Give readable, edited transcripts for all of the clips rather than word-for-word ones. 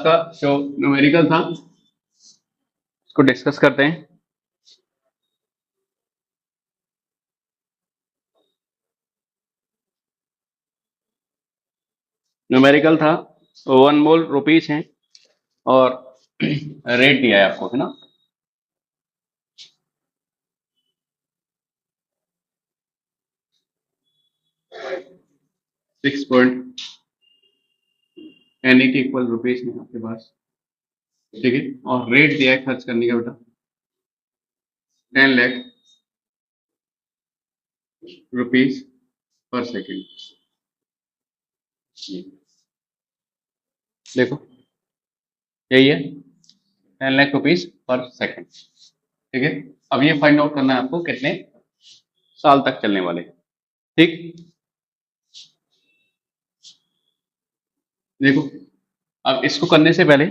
का जो न्यूमेरिकल था उसको डिस्कस करते हैं। न्यूमेरिकल था 1 मोल रुपीज है और रेट दिया है आपको, है ना। सिक्स पॉइंट एन के इक्वल रुपीज है आपके पास, ठीक है। और रेट दिया है खर्च करने का बेटा 10 लाख रुपीज पर सेकेंड। देखो यही है 10 लाख रुपीज पर सेकेंड, ठीक है। अब ये फाइंड आउट करना है आपको कितने साल तक चलने वाले, ठीक। देखो अब इसको करने से पहले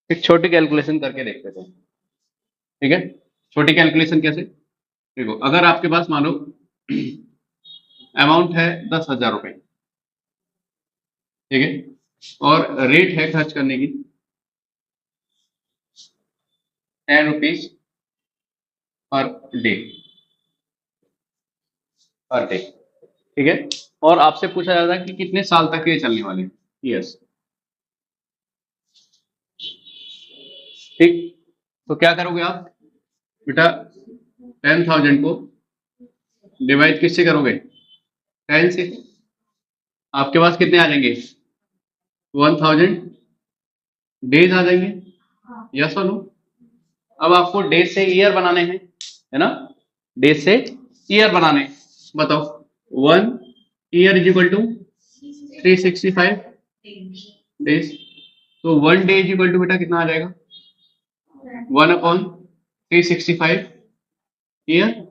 एक छोटी कैलकुलेशन करके देखते थे, ठीक है। छोटी कैलकुलेशन कैसे, देखो अगर आपके पास मान लो अमाउंट है 10,000 रुपए, ठीक है, और रेट है खर्च करने की 10 rupees per day, per day, ठीक है। और आपसे पूछा जाता है कि कितने साल तक ये चलने वाले, यस, ठीक। तो क्या करोगे आप बेटा, 10,000 को डिवाइड किससे करोगे, 10 से। आपके पास कितने आ जाएंगे, 1000 डेज आ जाएंगे, यस और नो। अब आपको डेज से ईयर बनाने हैं, है ना, डेज से ईयर बनाने। बताओ 1 year is equal to 365 days. तो 1 डे इज इक्वल टू बेटा कितना आ जाएगा, 1/365 ईयर,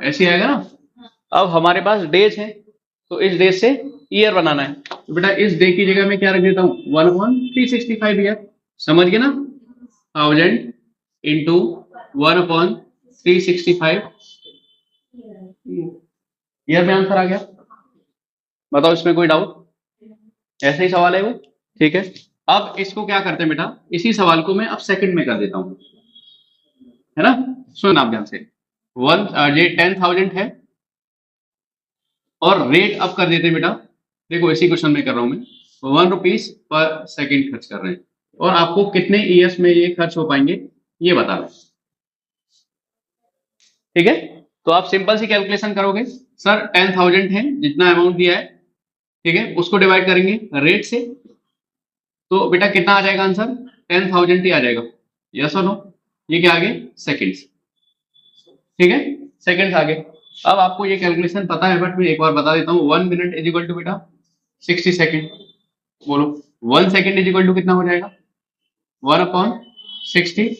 ऐसे आएगा ना। अब हमारे पास डेज है तो इस डेज से ईयर बनाना है, तो बेटा इस डे की जगह मैं क्या रख देता हूँ 1/365 ईयर, समझ गए ना। 1000 इंटू 1/365 ईयर में आंसर आ गया। बताओ इसमें कोई डाउट, ऐसे ही सवाल है वो, ठीक है। अब इसको क्या करते हैं बेटा, इसी सवाल को मैं अब सेकंड में कर देता हूं, है ना। सुन आप ध्यान से, ये 10,000 है और रेट अब कर देते हैं बेटा, देखो इसी क्वेश्चन में कर रहा हूं मैं, 1 रुपीज पर सेकेंड खर्च कर रहे हैं और आपको कितने ईयर्स में ये खर्च हो पाएंगे ये बताना है, ठीक है। तो आप सिंपल सी कैलकुलेशन करोगे, सर 10,000 है जितना अमाउंट दिया है, ठीक है, उसको डिवाइड करेंगे रेट से, तो बेटा कितना आ जाएगा आंसर, 10,000 ही आ जाएगा, यस और नो। ये क्या आ गए सेकेंड्स, ठीक है, सेकेंड्स आ गए। अब आपको ये कैलकुलेशन पता है बट मैं एक बार बता देता हूँ, 1 मिनट इज इक्वल टू बेटा 60 सेकेंड। बोलो 1 सेकेंड इज इक्वल टू कितना हो जाएगा, 1/60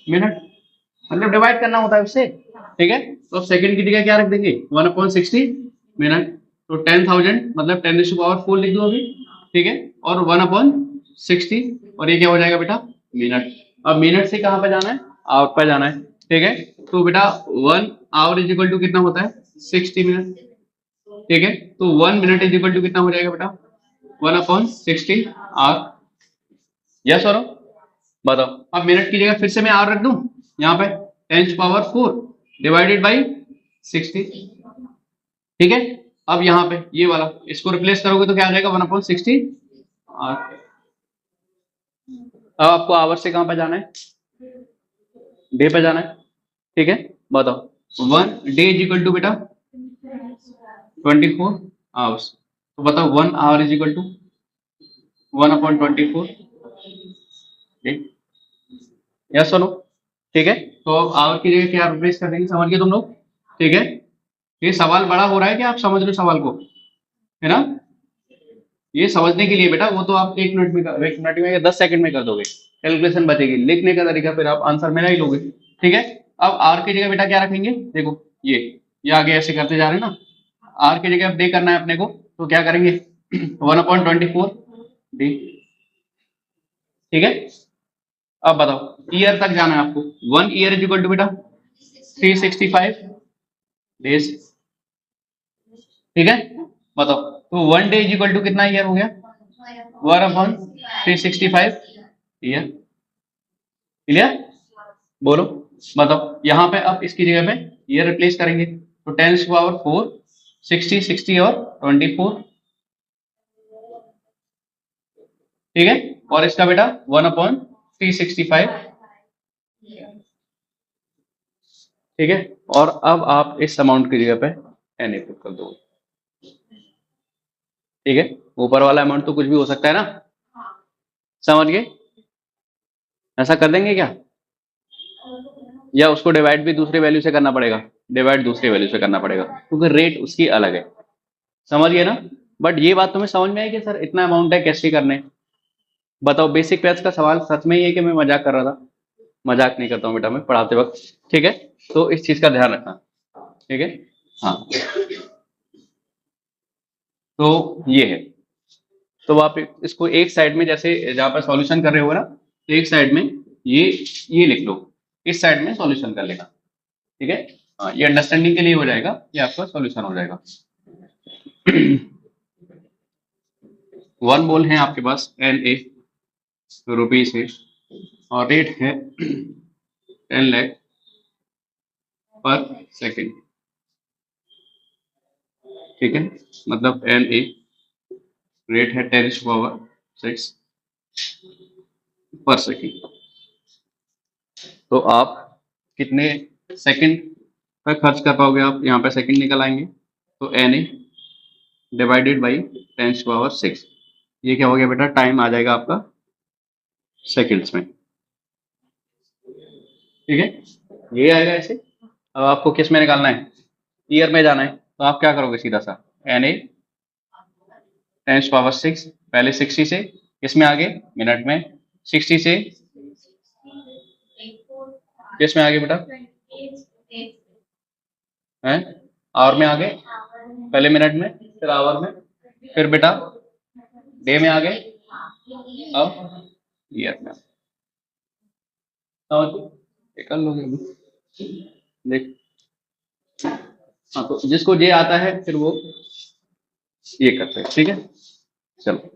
मिनट, मतलब डिवाइड करना होता है उससे, ठीक है। तो अब सेकेंड की जगह क्या रख देंगे 1/60 मिनट, तो 10,000 मतलब 10⁴ लिख दो अभी, ठीक है, और 1/60, और ये क्या हो जाएगा बेटा मिनट। अब मिनट से कहां पे जाना है, आवर पे जाना है, ठीक है। तो बेटा 1 आवर इज इक्वल टू कितना होता है 60 मिनट, ठीक है। तो 1 मिनट इज इक्वल टू कितना हो जाएगा बेटा 1/60 आवर, यस और नो। बताओ अब मिनट की जगह फिर से मैं आवर रख दूं यहाँ पे 10⁴ डिवाइडेड बाई 60, ठीक है। अब यहाँ पे ये वाला इसको रिप्लेस करोगे तो क्या आ जाएगा 1/60 आवर। अब आपको आवर से कहां पे जाना है, डे पे जाना है, ठीक है। बताओ 1 डे इज इक्वल टू बेटा 24 आवर्स, तो बताओ 1 hour is equal to 1/24, yes सुनो, ठीक है। तो आवर की जगह क्या रिप्लेस कर देंगे, समझ गए तुम लोग, ठीक है। ये सवाल बड़ा हो रहा है कि आप समझ रहे हो सवाल को, है ना। ये समझने के लिए बेटा वो तो आप 1 मिनट में या 10 सेकंड में कर दोगे, कैलकुलेशन बचेगी, लिखने का तरीका फिर आप आंसर मेरा ही लोगे, ठीक है। अब आर की जगह बेटा क्या रखेंगे, देखो ये आगे ऐसे करते जा रहे हैं ना, आर की जगह अब डे करना है अपने को, तो क्या करेंगे 1/24 डे, ठीक है। अब बताओ ईयर तक जाना है आपको, 1 ईयर इज इक्वल टू बेटा 365 डेज, ठीक है। बताओ तो 1 डे इज इक्वल टू कितना ईयर हो गया 1/365 क्लियर? क्लियर? बोलो, बताओ। यहाँ पे अब इसकी जगह पे ये रिप्लेस करेंगे, तो 10⁴, 60, 60 और 24, ठीक है। और इसका बेटा 1/365, ठीक है। और अब आप इस अमाउंट की जगह पे एन पुट कर दो, ठीक है। ऊपर वाला अमाउंट तो कुछ भी हो सकता है ना, समझ गए? ऐसा कर देंगे क्या, या उसको डिवाइड भी दूसरे वैल्यू से करना पड़ेगा? डिवाइड दूसरे वैल्यू से करना पड़ेगा, क्योंकि रेट उसकी अलग है, समझ गए ना? बट ये बात तुम्हें समझ में आई कि सर इतना अमाउंट है, कैसे करने? बताओ, बेसिक मैथ्स का सवाल सच में ही है कि मैं मजाक कर रहा था? मजाक नहीं करता हूँ बेटा मैं पढ़ाते वक्त, ठीक है। तो इस चीज का ध्यान रखना, ठीक है। हाँ, तो ये है। तो आप इसको एक साइड में, जैसे जहां पर सॉल्यूशन कर रहे हो ना, तो एक साइड में ये ये लिख लो, इस साइड में सॉल्यूशन कर लेना, ठीक है। हाँ, ये अंडरस्टैंडिंग के लिए हो जाएगा, ये आपका सॉल्यूशन हो जाएगा। 1 मोल है आपके पास Na रुपीज है, और रेट है 10 लाख पर सेकेंड, ठीक है। मतलब Na रेट है 10⁶ पर सेकेंड। तो आप कितने सेकंड पर खर्च कर पाओगे? आप यहाँ पे सेकंड निकल आएंगे, तो Na डिवाइडेड बाई 10⁶, ये क्या हो गया बेटा? टाइम आ जाएगा आपका सेकंड्स में, ठीक है। ये आएगा ऐसे। अब आपको किस में निकालना है? ईयर में जाना है, तो आप क्या करोगे? सीधा सा Na 10⁶, पहले 60 से, किसमें आगे? मिनट में। 60 से किसमें आगे बेटा? हैं? आवर में आगे, पहले मिनट में, फिर आवर में, फिर बेटा डे में आगे, अब ईयर में। समझ गए? ये कर लोगे अभी, देख। हाँ, तो जिसको ये आता है फिर वो ये करते हैं, ठीक है। चलो।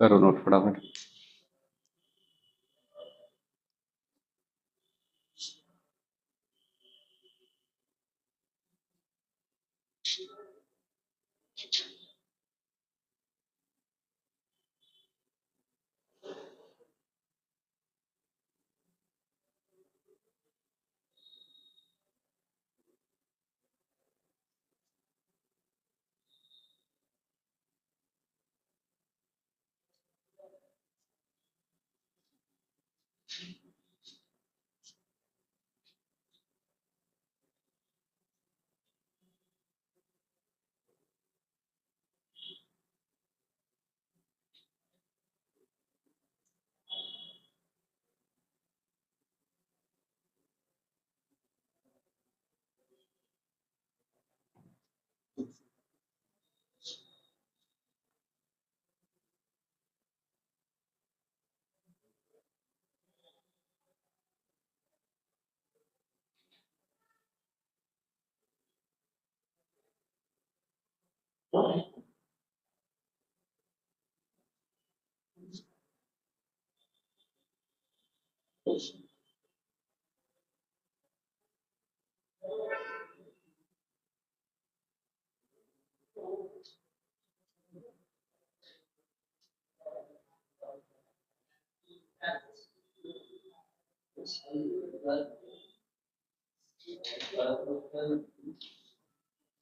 करो नोट फटाफट।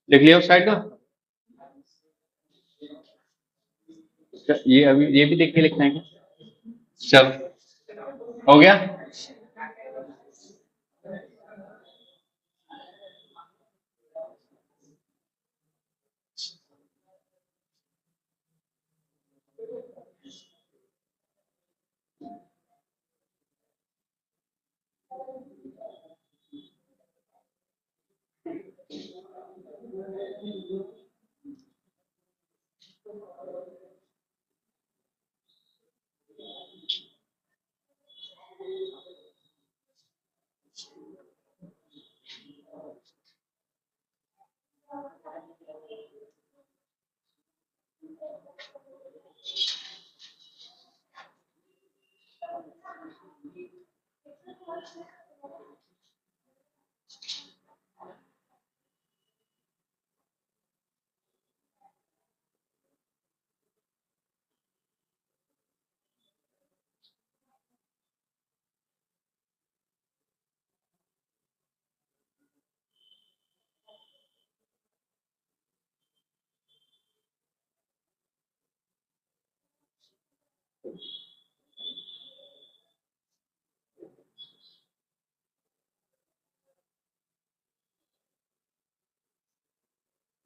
लिख लिया उस साइड का? ये अभी ये भी देख के लिखना है क्या? चलो हो गया।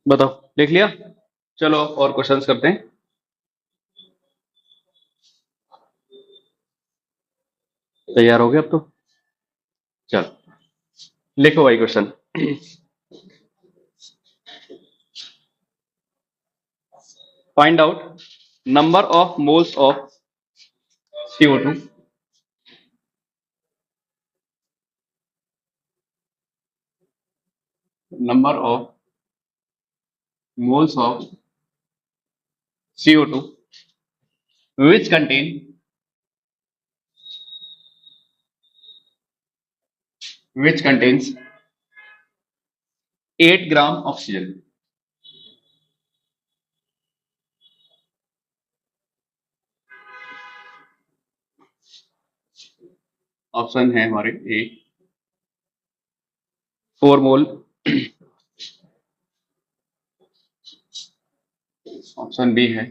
बताओ, देख लिया? चलो और क्वेश्चंस करते हैं। तैयार हो गए अब तो? चलो लिखो भाई question. Find out number of moles of CO2, number of moles of CO2 which contains 8 gram oxygen. Option है हमारे ए 4 मोल, ऑप्शन बी है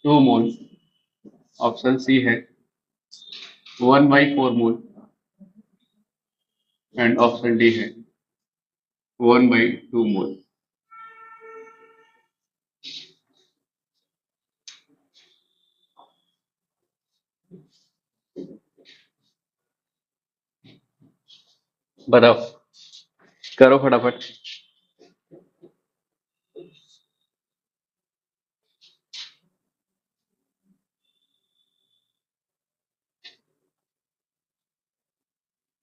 2 मोल, ऑप्शन सी है 1/4 मोल एंड ऑप्शन डी है 1/2 मोल। बताओ, करो फटाफट।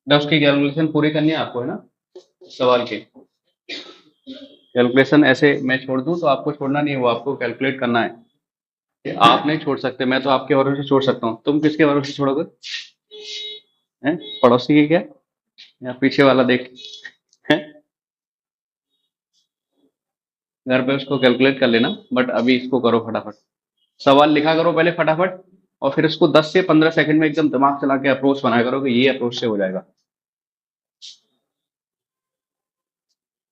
ना उसकी कैलकुलेशन पूरी करनी है आपको, है ना? सवाल के कैलकुलेशन ऐसे मैं छोड़ दूं तो आपको छोड़ना नहीं है, वो आपको कैलकुलेट करना है। कि आप नहीं छोड़ सकते, मैं तो आपके भरोसे छोड़ सकता हूँ, तुम किसके भरोसे छोड़ोगे? हैं? पड़ोसी के क्या, या पीछे वाला देख? हैं? घर पे उसको कैलकुलेट कर लेना, बट अभी इसको करो फटाफट। सवाल लिखा करो पहले फटाफट, और फिर इसको 10 से 15 सेकंड में एकदम दिमाग चला के अप्रोच बनाया करो कि ये अप्रोच से हो जाएगा।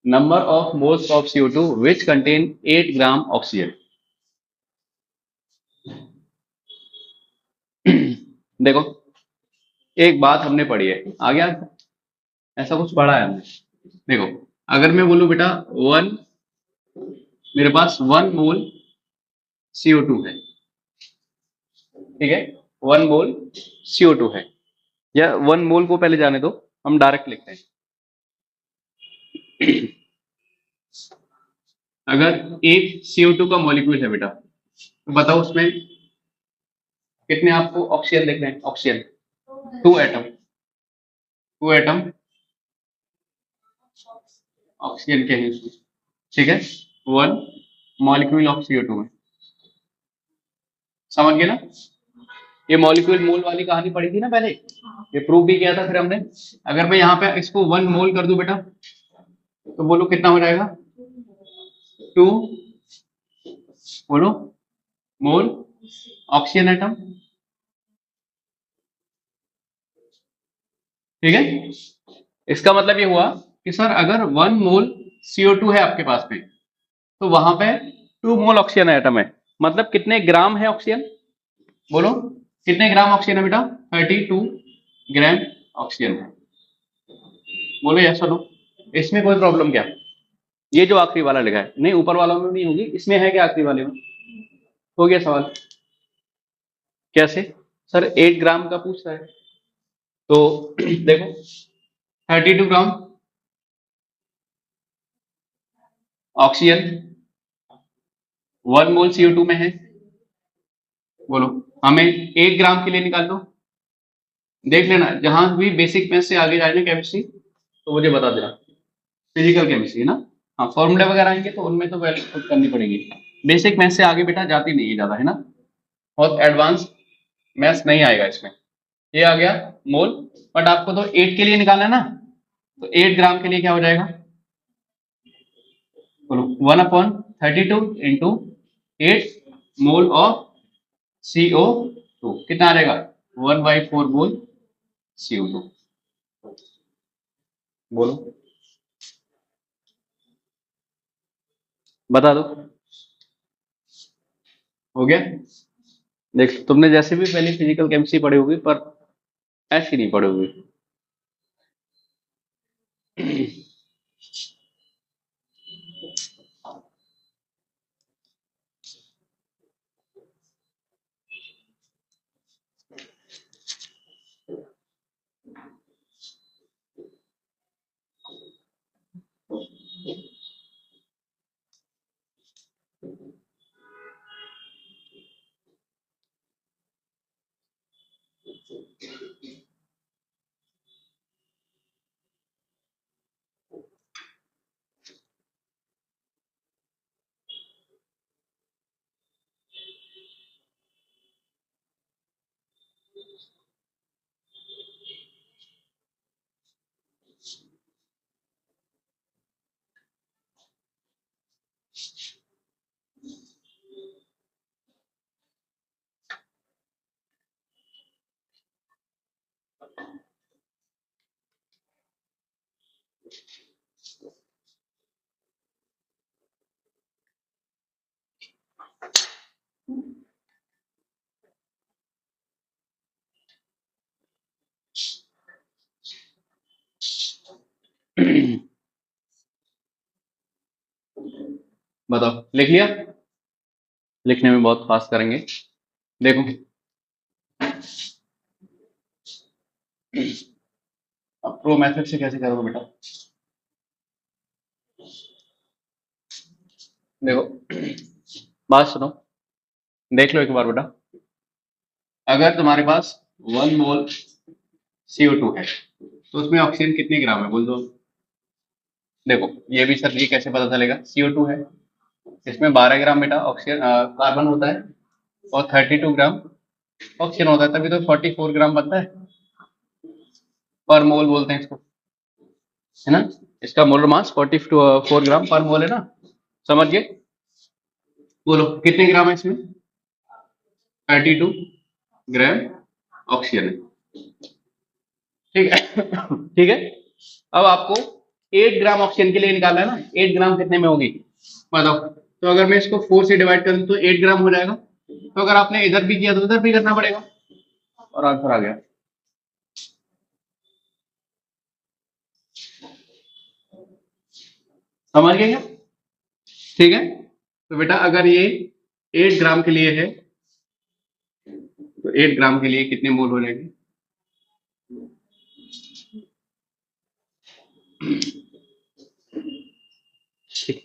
Number of moles of CO2 which contain 8 gram oxygen. देखो, एक बात हमने पढ़ी है, आ गया? ऐसा कुछ पढ़ा है हमने। देखो, अगर मैं बोलूं बेटा वन, मेरे पास 1 मोल CO2 है, ठीक है? 1 मोल CO2 है, या 1 मोल को पहले जाने दो, हम डायरेक्ट लिखते हैं। अगर एक CO2 का मॉलिक्यूल है बेटा, तो बताओ उसमें कितने आपको ऑक्सीजन देखने हैं? ऑक्सीजन 2 एटम, 2 एटम ऑक्सीजन के हैं उसमें, ठीक है? 1 मॉलिक्यूल ऑफ CO2 में। समझ गए ना? ये मॉलिक्यूल मोल वाली कहानी पढ़ी थी ना पहले, ये प्रूव भी किया था फिर हमने। अगर मैं यहाँ पे इसको 1 मोल कर दूं बेटा, तो बोलो कितना हो जाएगा? 2, बोलो, मोल ऑक्सीजन एटम, ठीक है? इसका मतलब ये हुआ कि सर अगर 1 मोल CO2 है आपके पास में, तो वहां पे 2 मोल ऑक्सीजन एटम है, मतलब कितने ग्राम है ऑक्सीजन, बोलो कितने ग्राम ऑक्सीजन है बेटा, 32 ग्राम ऑक्सीजन है, बोलो यस बोलो। इसमें कोई प्रॉब्लम क्या, ये जो आखिरी वाला लिखा है, नहीं ऊपर वाला में नहीं होगी, इसमें है क्या आखिरी वाले में, हो गया सवाल। कैसे, सर 8 ग्राम का पूछ रहा है, तो देखो 32 ग्राम ऑक्सीजन 1 मोल CO2 में है, बोलो हमें 1 ग्राम के लिए निकाल लो। देख लेना जहां भी बेसिक मैथ से आगे जाए ना केमिस्ट्री, तो मुझे बता देना, फिजिकल केमिस्ट्री है ना, हाँ फॉर्मूले वगैरह आएंगे तो उनमें तो वैल्यू खुद करनी पड़ेगी, बेसिक मैथ से आगे बेटा जाती नहीं है ज्यादा, है ना, बहुत एडवांस मैथ्स नहीं आएगा इसमें। ये आ गया मोल, बट आपको तो 8 के लिए निकालना है ना, तो 8 ग्राम के लिए क्या हो जाएगा, बोलो 1/32 इंटू 8 मोल ऑफ CO2, कितना आ जाएगा 1/4 मोल CO2, बोलो बता दो, हो गया। देख तुमने जैसे भी पहले फिजिकल केमिस्ट्री पढ़ी होगी, पर ऐसी नहीं पढ़ी होगी। बताओ लिख लिया, लिखने में बहुत फास्ट करेंगे, देखो अब प्रो मेथड से कैसे करोगे बेटा, देखो बात सुनो, देख लो एक बार बेटा, अगर तुम्हारे पास 1 मोल CO2 है, तो उसमें ऑक्सीजन कितने ग्राम है बोल दो। देखो ये भी सर, ये कैसे पता चलेगा, CO2 है, इसमें 12 ग्राम बेटा ऑक्सीजन कार्बन होता है, और 32 ग्राम ऑक्सीजन होता है, तभी तो 44 ग्राम बनता है, पर मोल बोलते हैं इसको, है ना, इसका मोलर मास 44 ग्राम पर मोल है ना, समझ गए, बोलो कितने ग्राम है इसमें, 32 ग्राम ऑक्सीजन है, ठीक है ठीक है। अब आपको 8 ग्राम ऑक्सीजन के लिए निकालना है ना, 8 ग्राम कितने में होगी बताओ, तो अगर मैं इसको 4 से डिवाइड कर दूं तो 8 ग्राम हो जाएगा, तो अगर आपने इधर भी किया तो उधर भी करना पड़ेगा, और आंसर आ गया, समझ गए क्या, ठीक है। तो बेटा अगर ये 8 ग्राम के लिए है, तो 8 ग्राम के लिए कितने मोल हो जाएंगे, ठीक,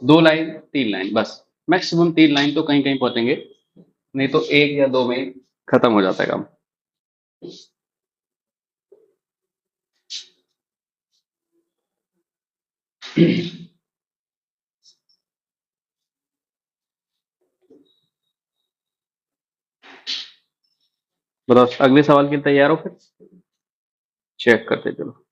2 लाइन 3 लाइन बस, मैक्सिमम 3 लाइन तो कहीं कहीं पहुंचेंगे, नहीं तो 1 या 2 में खत्म हो जाता है काम। बताओ अगले सवाल के लिए तैयार हो फिर, चेक करते चलो।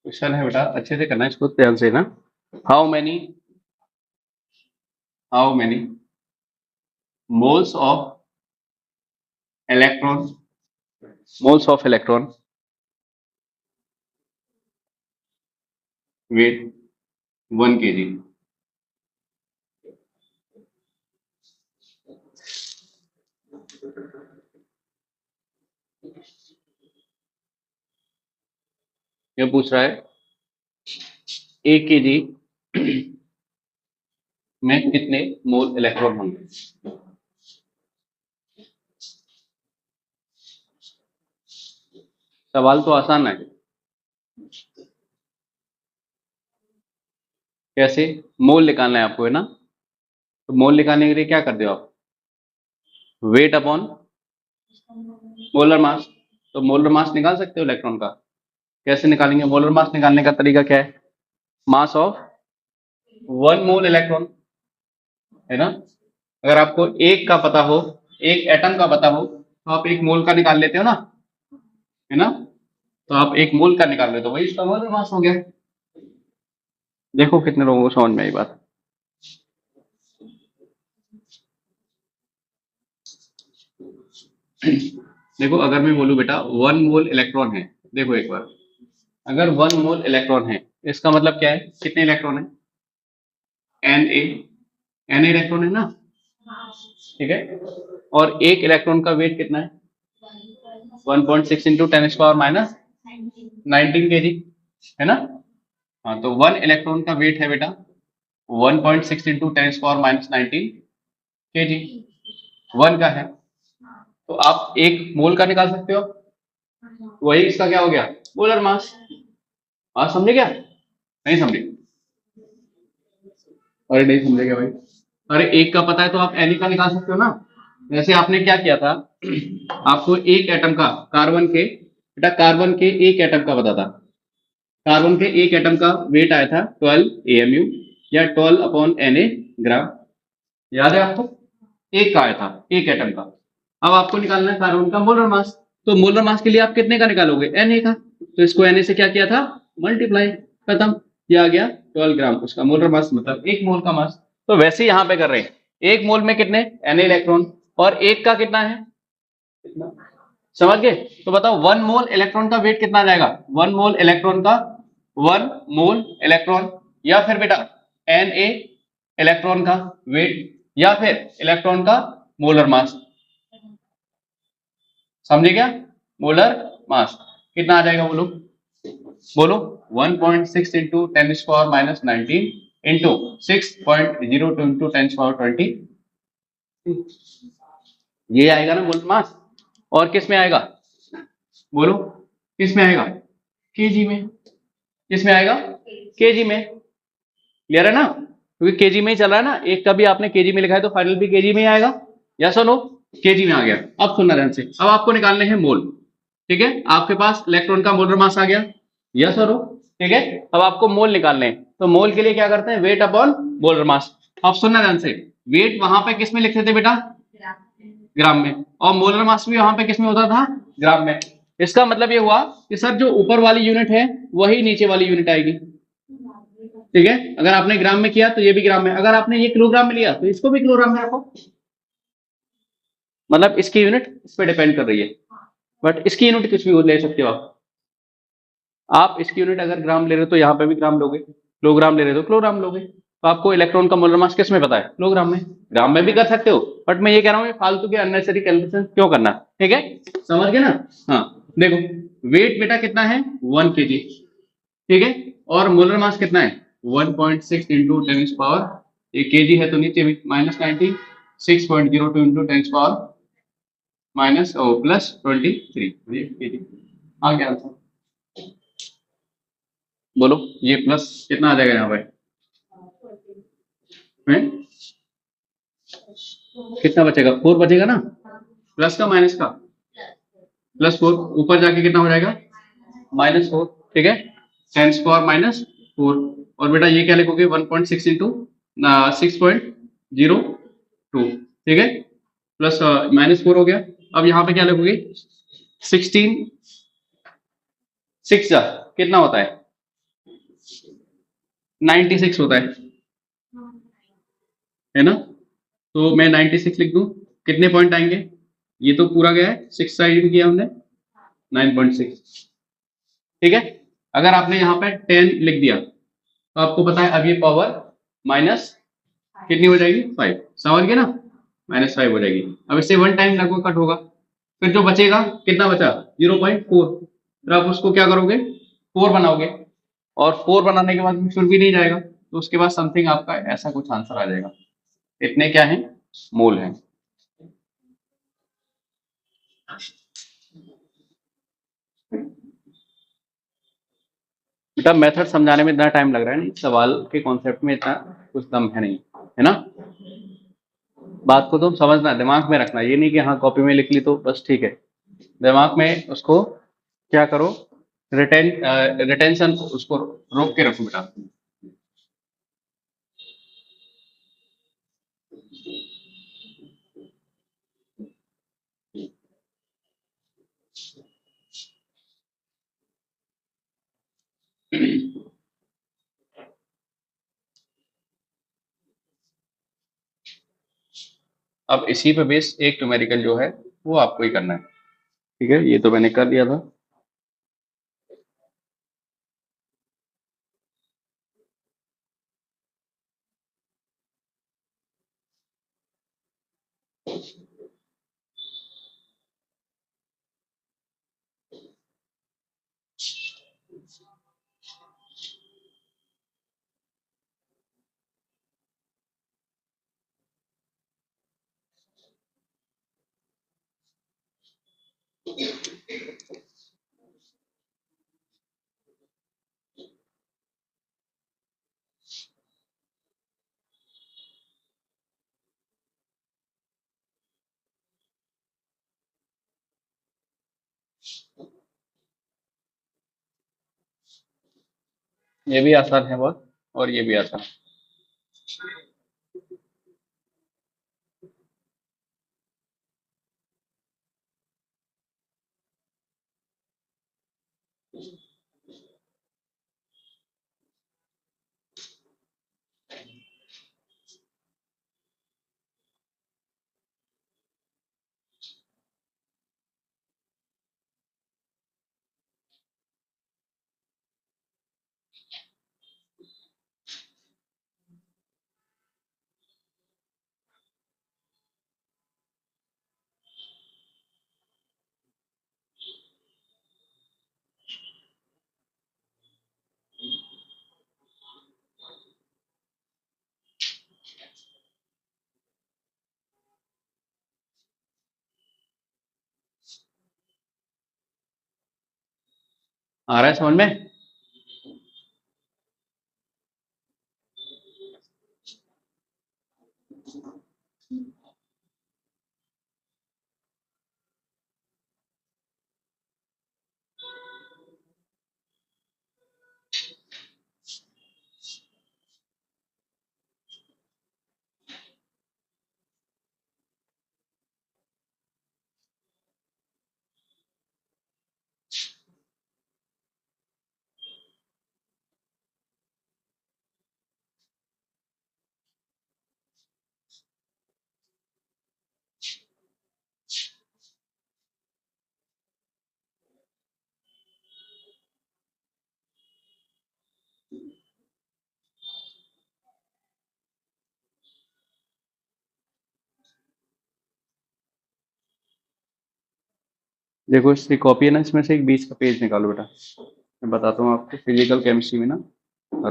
क्वेश्चन है बेटा, अच्छे से करना इसको ध्यान से ना। How many moles of electron weight 1 kg? ये पूछ रहा है 1 kg में कितने मोल इलेक्ट्रॉन होंगे। सवाल तो आसान है। कैसे? मोल निकालना है आपको, है ना। तो मोल निकालने के लिए क्या कर दो आप, वेट अपॉन मोलर मास। तो मोलर मास निकाल सकते हो इलेक्ट्रॉन का। कैसे निकालेंगे? मोलर मास निकालने का तरीका क्या है, मास ऑफ 1 मोल इलेक्ट्रॉन, है ना। अगर आपको एक का पता हो, एक एटम का पता हो, तो आप एक मोल का निकाल लेते हो ना, है ना। तो आप एक मोल का निकाल लेते हो, वही इसका मोलर मास हो गया। देखो कितने लोगों को समझ में आई बात। देखो अगर मैं बोलूं बेटा 1 मोल इलेक्ट्रॉन है, देखो एक बार, अगर 1 मोल इलेक्ट्रॉन है, इसका मतलब क्या है, कितने इलेक्ट्रॉन है, एन इलेक्ट्रॉन है ना, ठीक है। और एक इलेक्ट्रॉन का वेट कितना है, 1.6 इंटू 10⁻19 kg, है ना। हाँ, तो 1 इलेक्ट्रॉन का वेट है बेटा 1.6 इंटू 10⁻19 kg, 1 का है। तो आप एक मोल का निकाल सकते हो, वही इसका क्या हो गया, मोलर मास। आप समझे क्या, नहीं समझे? अरे नहीं समझे क्या भाई? अरे एक का पता है तो आप एन का निकाल सकते हो ना। जैसे आपने क्या किया था, आपको एक एटम का, कार्बन के, बेटा कार्बन के एक एटम का पता था। कार्बन के एक एटम का वेट आया था 12 AMU या 12/Na ग्राम, याद है आपको? एक का आया था, एक एटम का। अब आपको निकालना है कार्बन का मोलर मास। तो मोलर मास के लिए आप कितने का निकालोगे, Na का। तो इसको Na से क्या किया था, मल्टीप्लाई, खत्म। ये आ गया 12 ग्राम, उसका मोलर मास मतलब एक मोल का मास। तो वैसे ही यहां पे कर रहे हैं, एक मोल में कितने Na इलेक्ट्रॉन, और एक का कितना है, समझ गए। तो बताओ 1 मोल इलेक्ट्रॉन का वेट कितना आ जाएगा, 1 मोल इलेक्ट्रॉन का, 1 मोल इलेक्ट्रॉन, या फिर बेटा Na इलेक्ट्रॉन का वेट, या फिर इलेक्ट्रॉन का मोलर मास। समझे क्या, मोलर मास कितना आ जाएगा, बोलो बोलो। 1.6 इंटू 10⁻19 इंटू 6.02 इंटू 10⁻20, ये आएगा ना मोलर मास। और किस में आएगा, बोलो किस में आएगा, केजी में। किस में आएगा, केजी में। क्लियर है ना, क्योंकि केजी में ही चल रहा है ना, एक का भी आपने केजी में लिखा है तो फाइनल भी केजी में ही आएगा। या सुनो, केजी में आ गया। अब सुनना ध्यान से, अब आपको निकालने हैं मोल, ठीक है। आपके पास इलेक्ट्रॉन का मोलर मास आ गया, यस और नो, ठीक है। अब आपको मोल निकालने हैं, तो मोल के लिए क्या करते हैं, वेट अपॉन मोलर मास। अब सुनना ध्यान से, वेट वहां पे किस में लिखते थे बेटा, ग्राम में, और मोलर मास भी वहां पे किस में होता था, ग्राम में। इसका मतलब ये हुआ कि सर जो ऊपर वाली यूनिट है वही नीचे वाली यूनिट आएगी, ठीक है। अगर आपने ग्राम में किया तो ये भी ग्राम में, अगर आपने ये किलोग्राम में लिया तो इसको भी किलोग्राम में रखो, मतलब इसकी यूनिट इस पे डिपेंड कर रही है। बट इसकी यूनिट कुछ भी ले सकते हो आप इसकी यूनिट अगर ग्राम ले रहे हो तो यहाँ पे भी ग्राम लोगे, किलोग्राम ले रहे हो तो किलोग्राम लोगे। तो आपको इलेक्ट्रॉन का मोलर मास किस में पता है, किलोग्राम में। ग्राम में भी कर सकते हो, बट मैं ये कह रहा हूँ फालतू के अननेसेसरी कैलकुलेशन क्यों करना, ठीक है, समझ गए ना। हाँ देखो, वेट बेटा कितना है 1 kg, ठीक है, और मोलर मास कितना है 1.6 इंटू 10⁻, ये केजी है तो नीचे भी -19, 6.02 इंटू 10⁻, माइनस +23 आ गया आंसर। बोलो ये प्लस कितना आ जाएगा यहाँ पे, हैं? कितना बचेगा, 4 बचेगा ना, प्लस का माइनस का, +4, ऊपर जाके कितना हो जाएगा, -4, ठीक है, 10⁻⁻4। और बेटा ये क्या लिखोगे 1.6 इंटू 6.02, ठीक है, प्लस -4 हो गया। अब यहाँ पे क्या लिखोगे 16, 6 कितना होता है 96 होता है ना? तो मैं 96 लिख दूं, कितने पॉइंट आएंगे? ये तो पूरा गया है, 6 साइड में किया हमने 9.6, ठीक है। अगर आपने यहाँ पे 10 लिख दिया तो आपको पता है अब ये पावर माइनस कितनी हो जाएगी? 5, समझ गए ना? -5 हो जाएगी। अब इससे 1 टाइम लगभग कट होगा, फिर जो बचेगा कितना बचा? 0.4। फिर आप उसको क्या करोगे? 4 बनाओगे, और 4 बनाने के बाद फिर भी नहीं जाएगा, तो उसके बाद समथिंग आपका ऐसा कुछ आंसर आ जाएगा। इतने क्या है? मोल है। बेटा मेथड समझाने में इतना टाइम लग रहा है, नहीं सवाल के कॉन्सेप्ट में इतना कुछ दम है नहीं, है ना? बात को तुम समझना, दिमाग में रखना, ये नहीं कि हाँ कॉपी में लिख ली तो बस ठीक है। दिमाग में उसको क्या करो, रिटेंशन उसको रोक के रखो बेटा। अब इसी पे बेस एक न्यूमेरिकल जो है वो आपको ही करना है, ठीक है? ये तो मैंने कर दिया था। ये भी आसान है बहुत, और ये भी आसान। आ रहा है समझ में? देखो इसकी कॉपी है ना, इसमें से एक 20 का पेज निकालो बेटा। मैं बताता हूँ आपको फिजिकल केमिस्ट्री में ना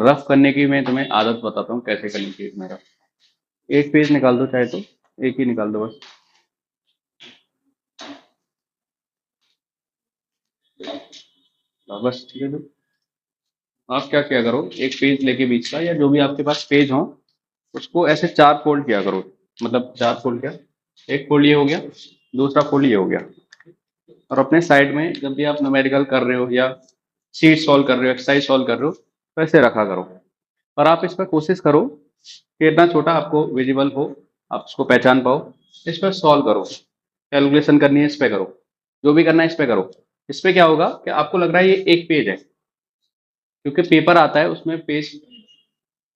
रफ करने की मैं तुम्हें आदत बताता हूँ कैसे करनी चाहिए मेरा। एक पेज निकाल दो चाहे तो, एक ही निकाल दो बस। बस ठीक है। तो आप क्या किया करो, एक पेज लेके बीच का या जो भी आपके पास पेज हो उसको ऐसे 4 फोल्ड किया करो। मतलब 4 फोल्ड क्या, एक फोल्ड ये हो गया, दूसरा फोल्ड ये हो गया, और अपने साइड में जब भी आप न्यूमेरिकल कर रहे हो या शीट सॉल्व कर रहे हो, एक्सरसाइज सॉल्व कर रहे हो, तो ऐसे रखा करो। और आप इस पर कोशिश करो कि इतना छोटा आपको विजिबल हो, आप उसको पहचान पाओ। इस पर सॉल्व करो, कैलकुलेशन करनी है इस पे करो, जो भी करना है इस पे करो। इस पे क्या होगा कि आपको लग रहा है ये एक पेज है, क्योंकि पेपर आता है उसमें पेज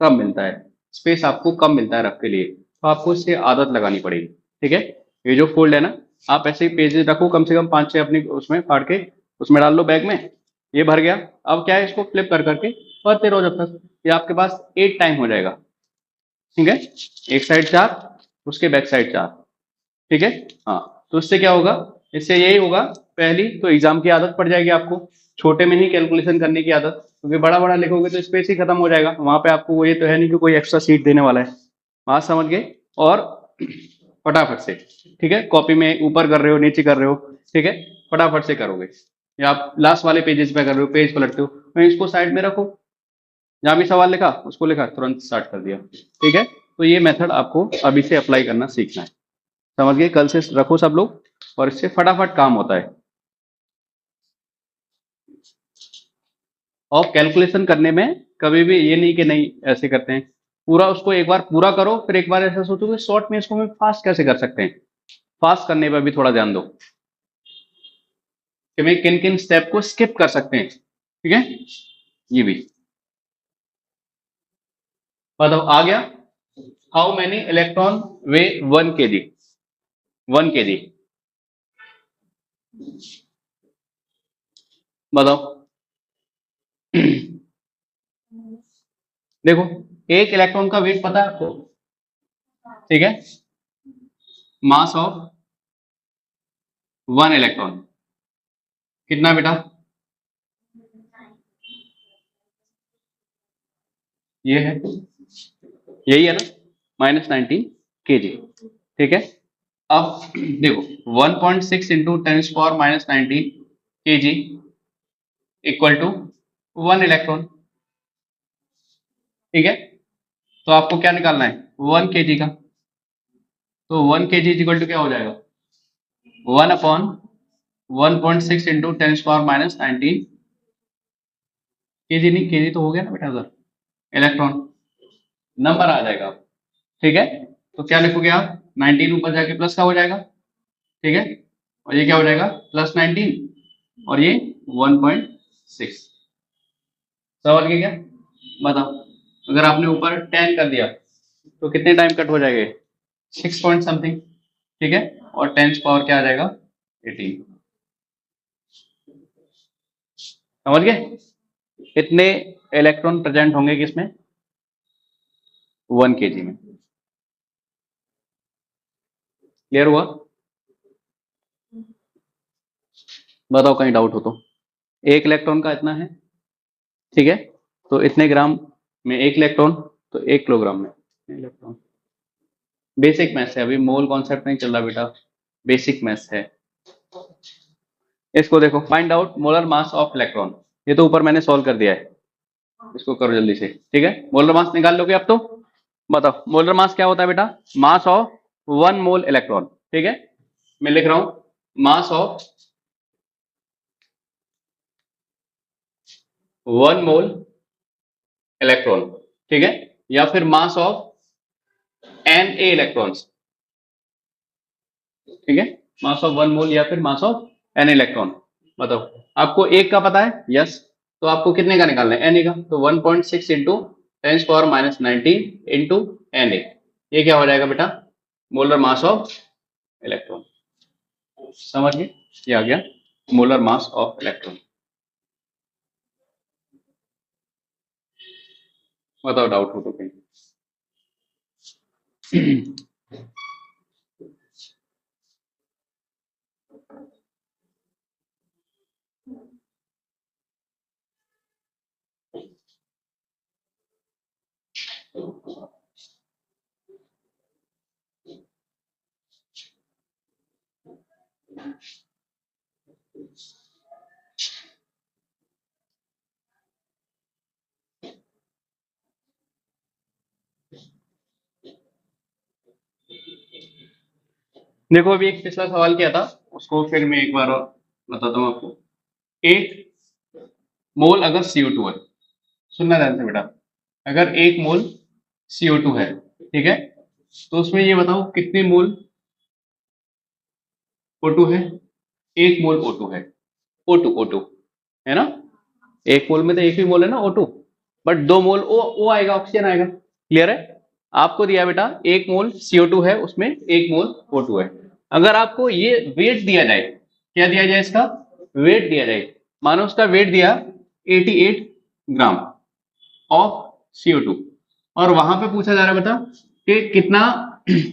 कम मिलता है, स्पेस आपको कम मिलता है रख के लिए, तो आपको इससे आदत लगानी पड़ेगी। ठीक है, ये जो फोल्ड है ना, आप ऐसे ही पेजेस रखो कम से कम 5-6 अपनी उसमें फाड़ के, उसमें डाल लो बैग में। ये भर गया, अब क्या है, इसको फ्लिप कर करके पढ़ते रहो जब तक ये आपके पास 8 टाइम हो जाएगा। ठीक है, एक साइड 4, उसके बैक साइड 4। ठीक है, हाँ। तो इससे क्या होगा, इससे यही होगा, पहली तो एग्जाम की आदत पड़ जाएगी आपको, छोटे में ही कैलकुलेशन करने की आदत, क्योंकि बड़ा बड़ा लिखोगे तो स्पेस ही खत्म हो जाएगा वहां पे, आपको वो ये तो है नहीं कि कोई एक्स्ट्रा सीट देने वाला है। बात समझ गए? और फटाफट से, ठीक है, कॉपी में ऊपर कर रहे हो नीचे कर रहे हो, ठीक है, फटाफट से करोगे, या आप लास्ट वाले पेजेस पे कर रहे हो, पेज पलटते हो, वहीं इसको साइड में रखो, जहां भी सवाल लिखा उसको लिखा, तुरंत स्टार्ट कर दिया। ठीक है, तो ये मेथड आपको अभी से अप्लाई करना सीखना है। समझ गए? कल से रखो सब लोग, और इससे फटाफट काम होता है। और कैलकुलेशन करने में कभी भी ये नहीं कि नहीं ऐसे करते हैं, पूरा उसको एक बार पूरा करो, फिर एक बार ऐसा सोचो कि शॉर्ट में इसको हम फास्ट कैसे कर सकते हैं, फास्ट करने पर भी थोड़ा ध्यान दो कि मैं किन किन स्टेप को स्किप कर सकते हैं। ठीक है, ये भी बताओ आ गया। How many electron way 1 kg, 1 kg, बताओ। देखो, एक इलेक्ट्रॉन का वेट पता है आपको? ठीक है, मास ऑफ 1 इलेक्ट्रॉन कितना बेटा? ये है, यही है ना, -19 kg। ठीक है, अब देखो 1.6 into 10⁻⁻19 kg equal to 1 electron. ठीक है, तो आपको क्या निकालना है, 1 kg का, तो 1 kg इक्वल टू क्या हो जाएगा, 1/1.6 इंटू 10⁻⁻19 kg, नहीं kg तो हो गया ना बेटा, उधर इलेक्ट्रॉन नंबर आ जाएगा। ठीक है, तो क्या लिखोगे आप, 19 ऊपर जाके प्लस का हो जाएगा। ठीक है, और ये क्या हो जाएगा, +19, और ये 1.6। समझ गए क्या? बताओ, अगर आपने ऊपर 10 कर दिया तो कितने टाइम कट हो जाएंगे, 6 पॉइंट समथिंग। ठीक है, और 10 पावर क्या आ जाएगा, 18। समझ गए? इतने इलेक्ट्रॉन प्रेजेंट होंगे किसमें, 1 kg में। क्लियर हुआ? बताओ कहीं डाउट हो तो। एक इलेक्ट्रॉन का इतना है, ठीक है, तो इतने ग्राम में एक इलेक्ट्रॉन, तो 1 किलोग्राम में इलेक्ट्रॉन। बेसिक मैथ्स है, अभी मोल कॉन्सेप्ट नहीं चल रहा बेटा, बेसिक मैथ्स है। इसको देखो, find out molar mass of electron, ये तो ऊपर मैंने सॉल्व कर दिया है, इसको करो जल्दी से। ठीक है, मोलर मास निकाल लोगे अब तो। बताओ मोलर मास क्या होता है बेटा, मास ऑफ 1 मोल इलेक्ट्रॉन। ठीक है, मैं लिख रहा हूं मास ऑफ 1 मोल इलेक्ट्रॉन। ठीक है, या फिर मास ऑफ Na इलेक्ट्रॉन्स। ठीक है, मास ऑफ 1 मोल या फिर मास ऑफ Na इलेक्ट्रॉन। बताओ, आपको एक का पता है, यस, तो आपको कितने का निकालना है, Na का, तो 1.6 इंटू 10⁻⁻19 इंटू Na, ये क्या हो जाएगा बेटा, मोलर मास ऑफ इलेक्ट्रॉन। समझ गए? ये आ गया मोलर मास ऑफ इलेक्ट्रॉन। बताओ डाउट हो तो कहीं। देखो, अभी एक पिछला सवाल किया था, उसको फिर मैं एक बार और बताता हूँ आपको। 1 मोल अगर CO2 है, सुनना ध्यान से बेटा, अगर 1 मोल CO2 है, ठीक है, तो उसमें ये बताओ कितने मोल O2 है, 1 मोल O2 है, O2 है ना, एक मोल में तो एक ही मोल है ना O2, बट 2 मोल ओ आएगा, ऑक्सीजन आएगा। क्लियर है? आपको दिया बेटा 1 मोल CO2 है, उसमें 1 मोल O2 है। अगर आपको ये वेट दिया जाए, क्या दिया जाए, इसका वेट दिया जाए, मानो उसका वेट दिया 88 ग्राम ऑफ CO2, और वहां पे पूछा जा रहा है बेटा कि कितना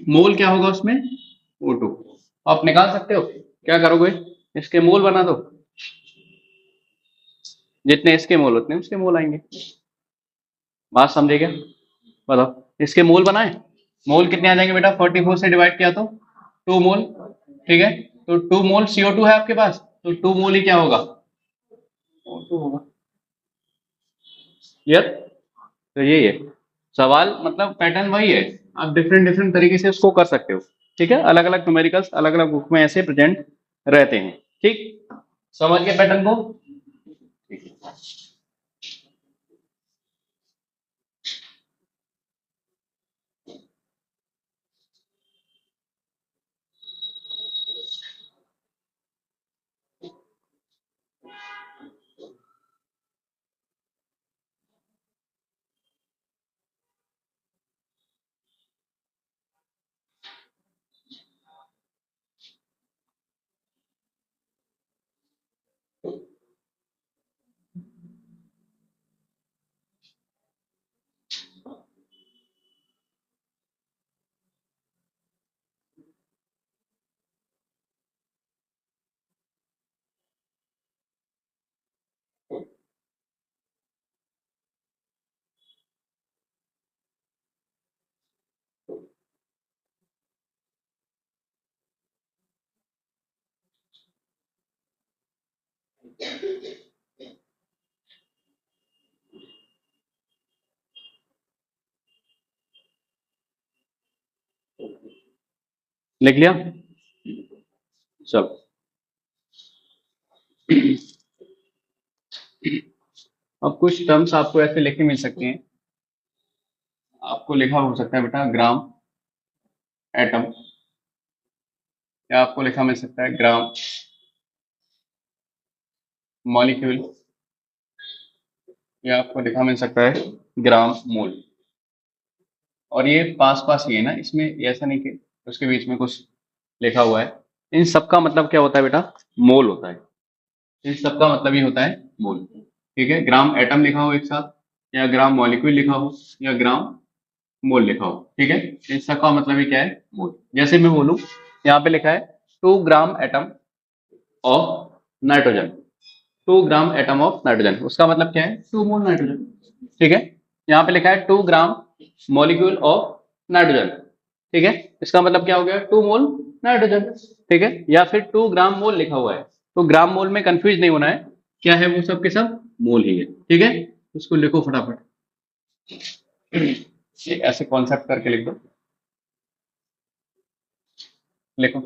मोल क्या होगा उसमें O2, आप निकाल सकते हो। क्या करोगे, इसके मोल बना दो, जितने इसके मोल उतने उसके मोल आएंगे। बात समझे क्या? बताओ, इसके मोल बनाए, मोल कितने आ जाएंगे बेटा, 44 से डिवाइड किया तो 2 मोल। ठीक है, तो 2 मोल CO2 है आपके पास, तो 2 मोल ही क्या होगा, O2 होगा। क्लियर? तो यही है सवाल, मतलब पैटर्न वही है, आप डिफरेंट डिफरेंट तरीके से उसको कर सकते हो। ठीक है, अलग अलग न्यूमेरिकल्स अलग अलग बुक में ऐसे प्रेजेंट रहते हैं। ठीक, समझ गए पैटर्न को? ठीक है। लिख लिया? चलो, अब कुछ टर्म्स आपको ऐसे लिखे मिल सकते हैं। आपको लिखा हो सकता है बेटा ग्राम एटम, या आपको लिखा मिल सकता है ग्राम मॉलिक्यूल, या आपको लिखा मिल सकता है ग्राम मोल। और ये पास पास ही है ना, इसमें ऐसा नहीं कि उसके बीच में कुछ लिखा हुआ है। इन सबका मतलब क्या होता है बेटा, मोल होता है। इन सबका मतलब ही होता है मोल। ठीक है, ग्राम एटम लिखा हो एक साथ, या ग्राम मॉलिक्यूल लिखा हो, या ग्राम मोल लिखा हो। ठीक है, इन सबका मतलब ही क्या है, मोल। जैसे मैं बोलूं, यहाँ पे लिखा है 2 gram atom of nitrogen, 2 gram atom of nitrogen, उसका मतलब क्या है, 2 मोल नाइट्रोजन। ठीक है, यहाँ पे लिखा है 2 ग्राम मॉलिक्यूल ऑफ नाइट्रोजन। ठीक है, इसका मतलब क्या हो गया, 2 मोल नाइट्रोजन। ठीक है, या फिर 2 ग्राम मोल लिखा हुआ है, तो ग्राम मोल में कंफ्यूज नहीं होना है, क्या है वो, सब के सब मोल ही है। ठीक है, उसको लिखो फटाफट, ये ऐसे कॉन्सेप्ट करके लिख दो, लिखो।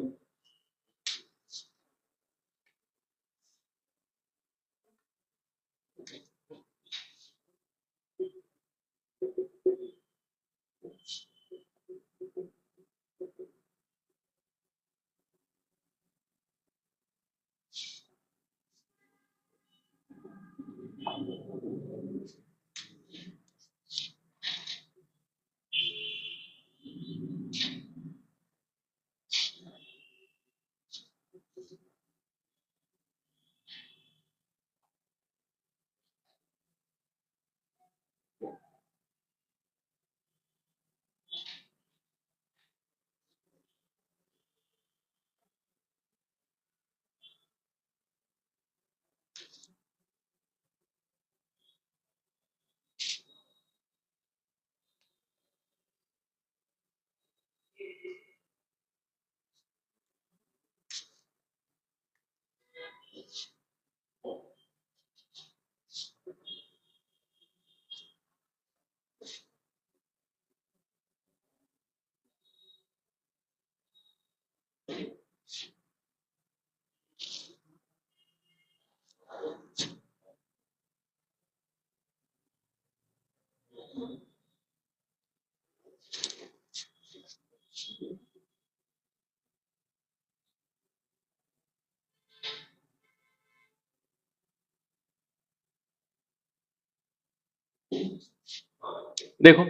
देखो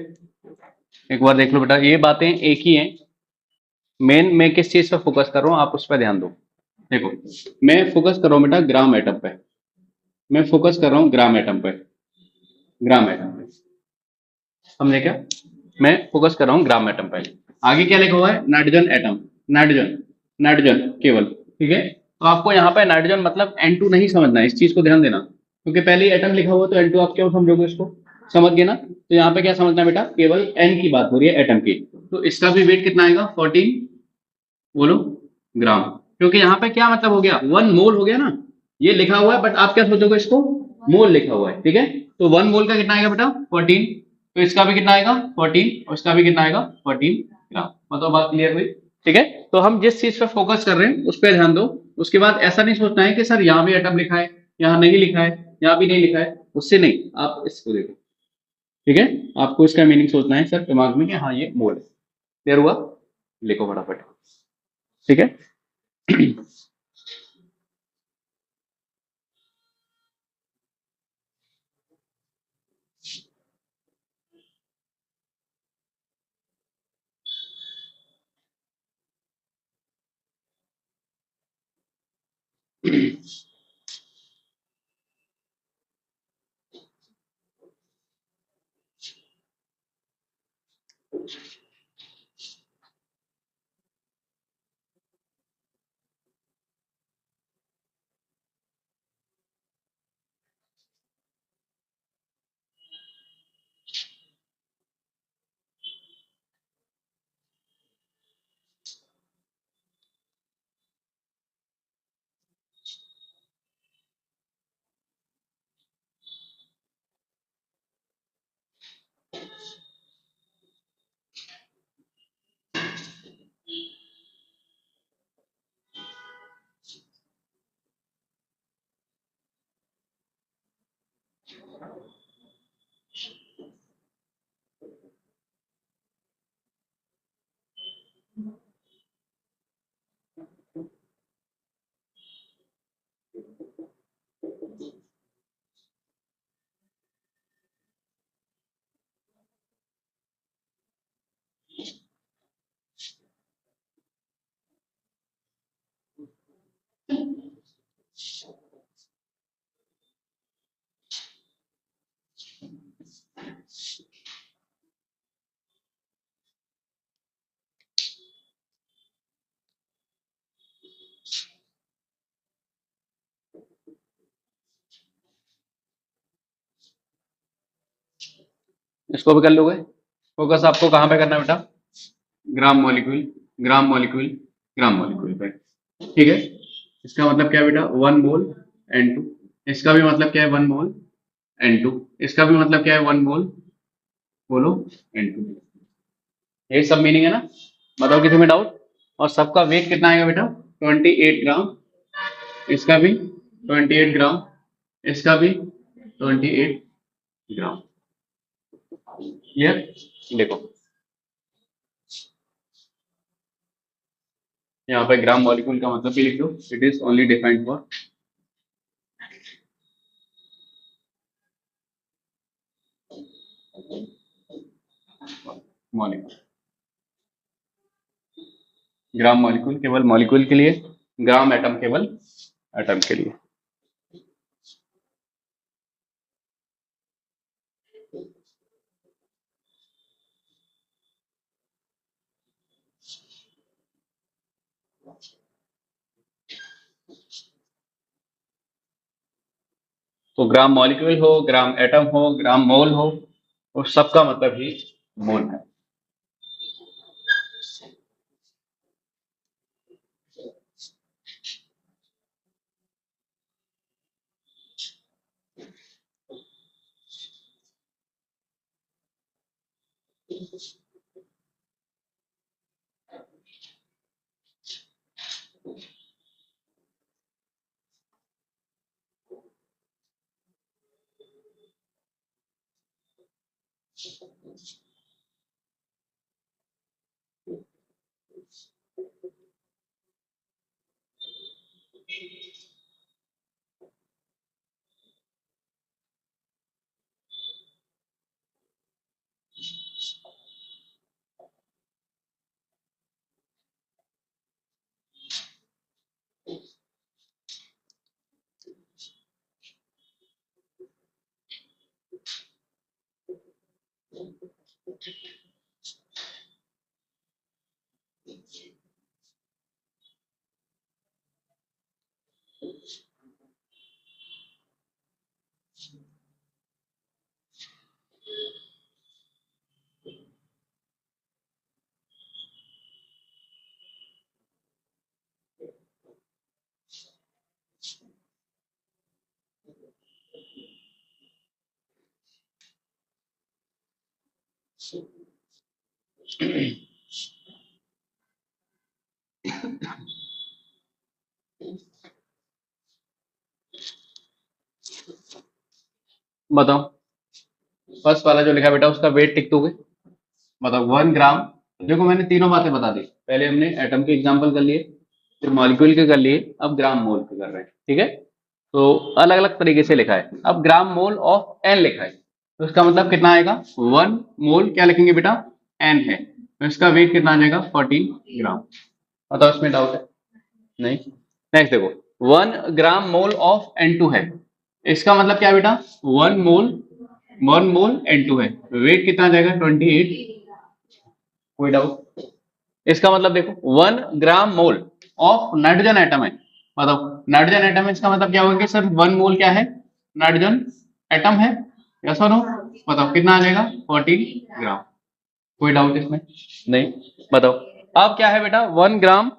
एक बार देख लो बेटा, ये बातें एक ही हैं। मेन मैं किस चीज पर फोकस कर रहा हूँ, आप उस पर ध्यान दो। देखो, मैं फोकस कर रहा हूँ बेटा ग्राम एटम पे, मैं फोकस कर रहा हूँ ग्राम एटम पे, ग्राम एटम पे, समझे क्या? मैं फोकस कर रहा हूँ ग्राम एटम पे। आगे क्या लिखा हुआ है? नाइट्रोजन एटम, नाइट्रोजन, नाइट्रोजन केवल, ठीक है। तो आपको यहाँ पे नाइट्रोजन मतलब N2 नहीं समझना है, इस चीज को ध्यान देना, क्योंकि पहले ही एटम लिखा हुआ तो N2 आप क्यों समझोगे इसको? समझ गए ना? तो यहाँ पे क्या समझना है बेटा, केवल N की बात हो रही है एटम की। तो इसका भी वेट कितना आएगा? 14, बोलो, ग्राम। क्योंकि यहाँ पे क्या मतलब हो गया, 1 मोल हो गया ना, ये लिखा हुआ है बट आप क्या सोचोगे, इसको मोल लिखा हुआ है, ठीक है। तो 1 मोल का कितना आएगा बेटा? 14। तो इसका भी कितना आएगा? 14, और इसका भी कितना आएगा? 14 ग्राम। मतलब बात क्लियर हुई? ठीक है। तो हम जिस चीज पर फोकस कर रहे हैं उस पर ध्यान दो। उसके बाद ऐसा नहीं सोचना है कि सर यहाँ भी एटम लिखा है, यहाँ नहीं लिखा है, यहाँ भी नहीं लिखा है, उससे नहीं, आप इसको देखो, ठीक है। आपको इसका मीनिंग सोचना है सर दिमाग में कि हाँ ये मोल है। क्लियर हुआ? लिखो फटाफट, ठीक है। इसको भी कर लोगे। फोकस आपको कहाँ पे करना है बेटा? Gram molecule, gram molecule, gram molecule पे, ठीक है। इसका मतलब क्या है बेटा? 1 मोल N2। इसका भी मतलब क्या है? 1 मोल N2। इसका भी मतलब क्या है? 1 मोल, बोलो, N2। यही सब मीनिंग है ना? बताओ किसी में डाउट? और सबका वेट कितना आएगा बेटा? 28 ग्राम। इसका भी 28 ग्राम, इसका भी 28 ग्राम। ये देखो, यहाँ पे ग्राम मॉलिक्यूल का मतलब भी लिख दो, it is only defined for molecule. Gram molecule केवल मॉलिक्यूल के लिए, ग्राम एटम केवल एटम के लिए। तो ग्राम मॉलिक्यूल हो, ग्राम एटम हो, ग्राम मोल हो, उस सबका मतलब ही मोल है। बताओ, फर्स्ट वाला जो लिखा बेटा उसका वेट टिक दोगे। बताओ 1 ग्राम। देखो मैंने तीनों बातें बता दी, पहले हमने एटम के एग्जांपल कर लिए, फिर मॉलिक्यूल के कर लिए, अब ग्राम मोल के कर रहे हैं, ठीक है। तो अलग अलग तरीके से लिखा है। अब ग्राम मोल ऑफ एन लिखा है, तो इसका मतलब कितना आएगा, 1 मोल क्या लिखेंगे बेटा, एन है, तो इसका वेट कितना आ जाएगा, 14 ग्राम। बताओ इसमें डाउट है, नहीं। नेक्स्ट देखो, 1 ग्राम मोल ऑफ N2 है, इसका मतलब क्या बेटा, 1 मोल, 1 मोल N2 है, वेट कितना आ जाएगा, 28। कोई डाउट। इसका मतलब देखो 1 ग्राम मोल ऑफ नाइट्रोजन एटम है। बताओ नाइट्रोजन एटम है, इसका मतलब क्या होगा कि सर 1 मोल क्या है, नाइट्रोजन एटम है, यस और नो। बताओ कितना आ जाएगा, 14 ग्राम। कोई डाउट इसमें, नहीं। बताओ अब क्या है बेटा, 1 ग्राम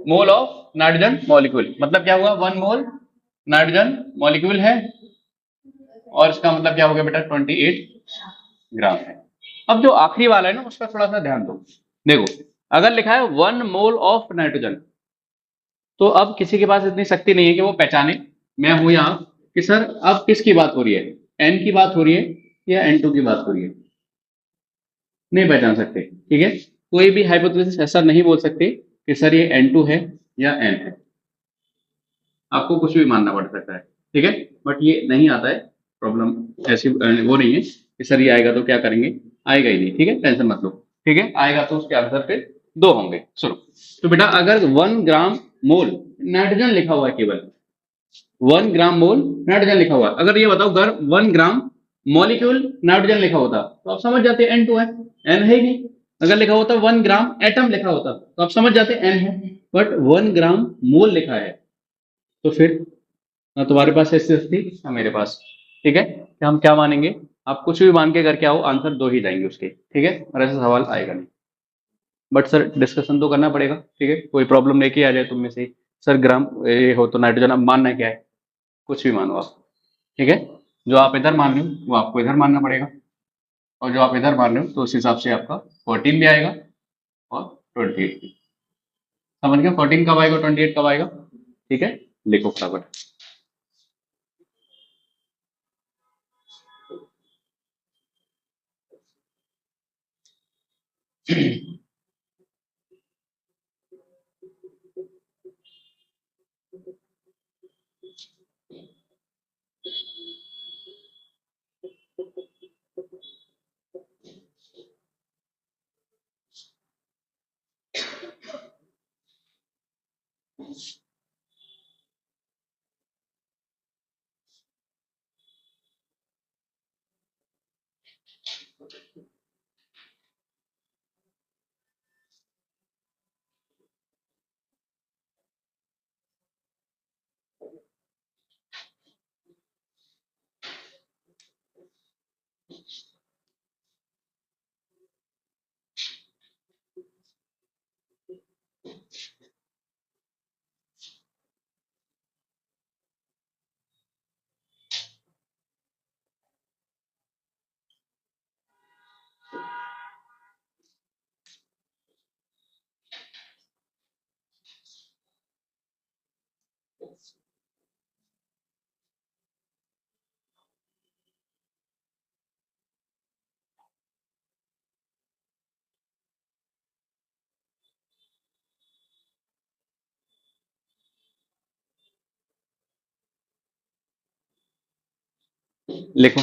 मोल ऑफ नाइट्रोजन मॉलिक्यूल, मतलब क्या हुआ, 1 मोल नाइट्रोजन मॉलिक्यूल है, और इसका मतलब क्या हो गया बेटा, 28 ग्राम है। अब जो आखिरी वाला है ना, उस पर थोड़ा सा ध्यान दो। देखो अगर लिखा है 1 मोल ऑफ नाइट्रोजन, तो अब किसी के पास इतनी शक्ति नहीं है कि वो पहचाने, मैं हूं यहाँ, कि सर अब किसकी बात हो रही है, एन की बात हो रही है या N2 की बात हो रही है, नहीं पहचान सकते, ठीक है। कोई भी हाइपोथेसिस ऐसा नहीं बोल सकते कि सर ये N2 है या N है, आपको कुछ भी मानना पड़ सकता है, ठीक है। बट ये नहीं आता है, प्रॉब्लम ऐसी वो नहीं है कि सर ये आएगा तो क्या करेंगे, आएगा ही नहीं, ठीक है, टेंशन मत लो, ठीक है। आएगा तो उसके आंसर फिर 2 होंगे। सुनो, तो बेटा अगर 1 ग्राम मोल नाइट्रोजन लिखा हुआ है, केवल 1 ग्राम मोल नाइट्रोजन लिखा हुआ है, अगर ये बताओ अगर 1 ग्राम मॉलिक्यूल नाइट्रोजन लिखा होता तो आप समझ जाते N2 है, N है ही नहीं। अगर लिखा होता 1 ग्राम एटम लिखा होता तो आप समझ जाते N है, बट 1 ग्राम मोल लिखा है, तो फिर ना तुम्हारे पास ऐसी थी ना मेरे पास, ठीक है, कि हम क्या मानेंगे, आप कुछ भी मान के करके आओ, आंसर 2 ही जाएंगे उसके, ठीक है, और ऐसा सवाल आएगा नहीं। बट सर डिस्कशन तो करना पड़ेगा, ठीक है, कोई प्रॉब्लम लेके आ जाए तुम में से, सर ग्राम ये हो तो नाइट्रोजन, अब मानना क्या है, कुछ भी मानो आप, ठीक है। जो आप इधर मान रहे हो वो आपको इधर मानना पड़ेगा, और जो आप इधर मान रहे हो तो उस हिसाब से आपका 14 भी आएगा और 28 भी। समझ गया, 14 कब आएगा, 28 कब आएगा, ठीक है। लिखो फटाफट। लिखो।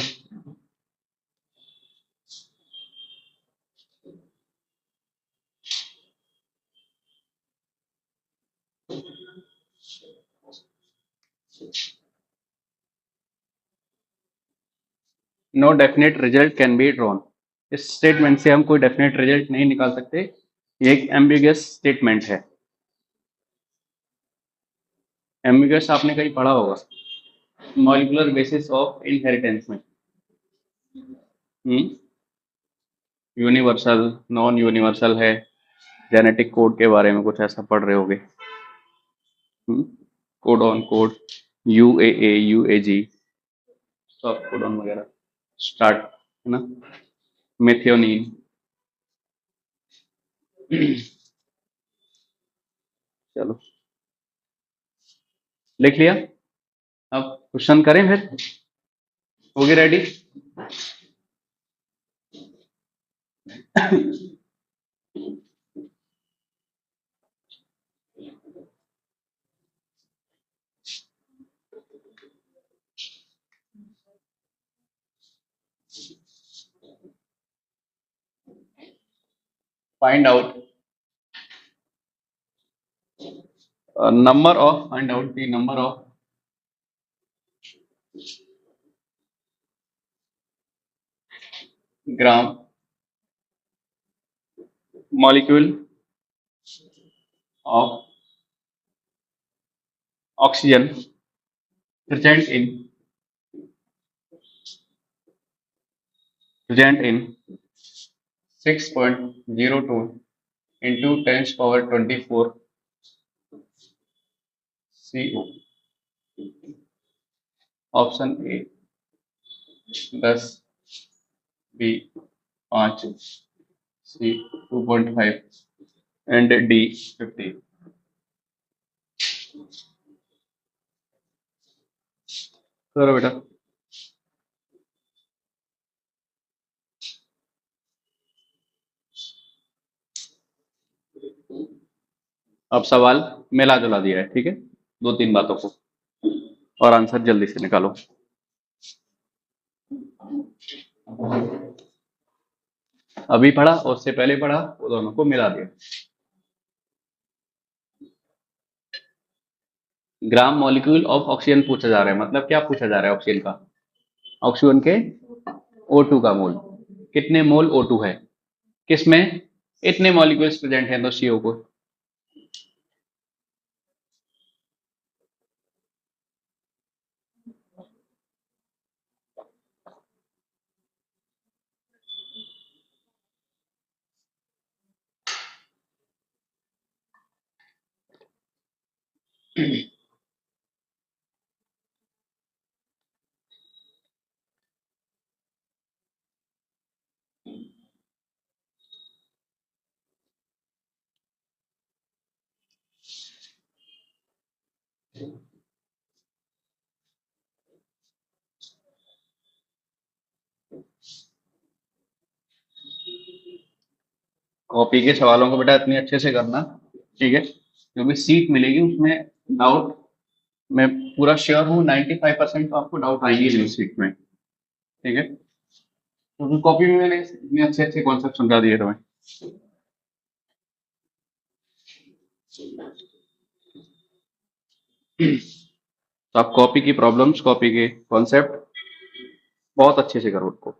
No definite result can be drawn, इस स्टेटमेंट से हम कोई डेफिनेट रिजल्ट नहीं निकाल सकते, ये एक एम्बिगस स्टेटमेंट है। एम्बिगस आपने कहीं पढ़ा होगा, मॉलिक्यूलर बेसिस ऑफ इनहेरिटेंस में। यूनिवर्सल, नॉन यूनिवर्सल है, जेनेटिक कोड के बारे में कुछ ऐसा पढ़ रहे होगे, code on code, UAA UAG, सब कोड ऑन वगैरह, स्टार्ट, है ना, मेथियोनीन। चलो लिख लिया। अब क्वेश्चन करें फिर, होगी ready? Find out find out the number of gram molecule of oxygen present in present in 6.02 into 10 power 24 CO। Option A 10, B 5, C 2.5 and D 50। करो बेटा। अब सवाल मिला जुला दिया है, ठीक है, दो तीन बातों को, और आंसर जल्दी से निकालो। अभी पढ़ा और उससे पहले पढ़ा, वो दोनों को मिला दिया। ग्राम मॉलिक्यूल ऑफ ऑक्सीजन पूछा जा रहा है, मतलब क्या पूछा जा रहा है? ऑक्सीजन का, ऑक्सीजन के O2 का मोल, कितने मोल O2 है, किसमें इतने मॉलिक्यूल्स प्रेजेंट हैं तो CO को। कॉपी के सवालों को बेटा इतने अच्छे से करना, ठीक है, जो भी सीट मिलेगी उसमें डाउट, मैं पूरा श्योर हूँ 95% तो आपको डाउट आएंगे नहीं सीट में, ठीक है, क्योंकि कॉपी में मैंने इतने अच्छे अच्छे कॉन्सेप्ट समझा दिए तुम्हें। तो आप कॉपी की प्रॉब्लम्स, कॉपी के कॉन्सेप्ट बहुत अच्छे से करो उसको।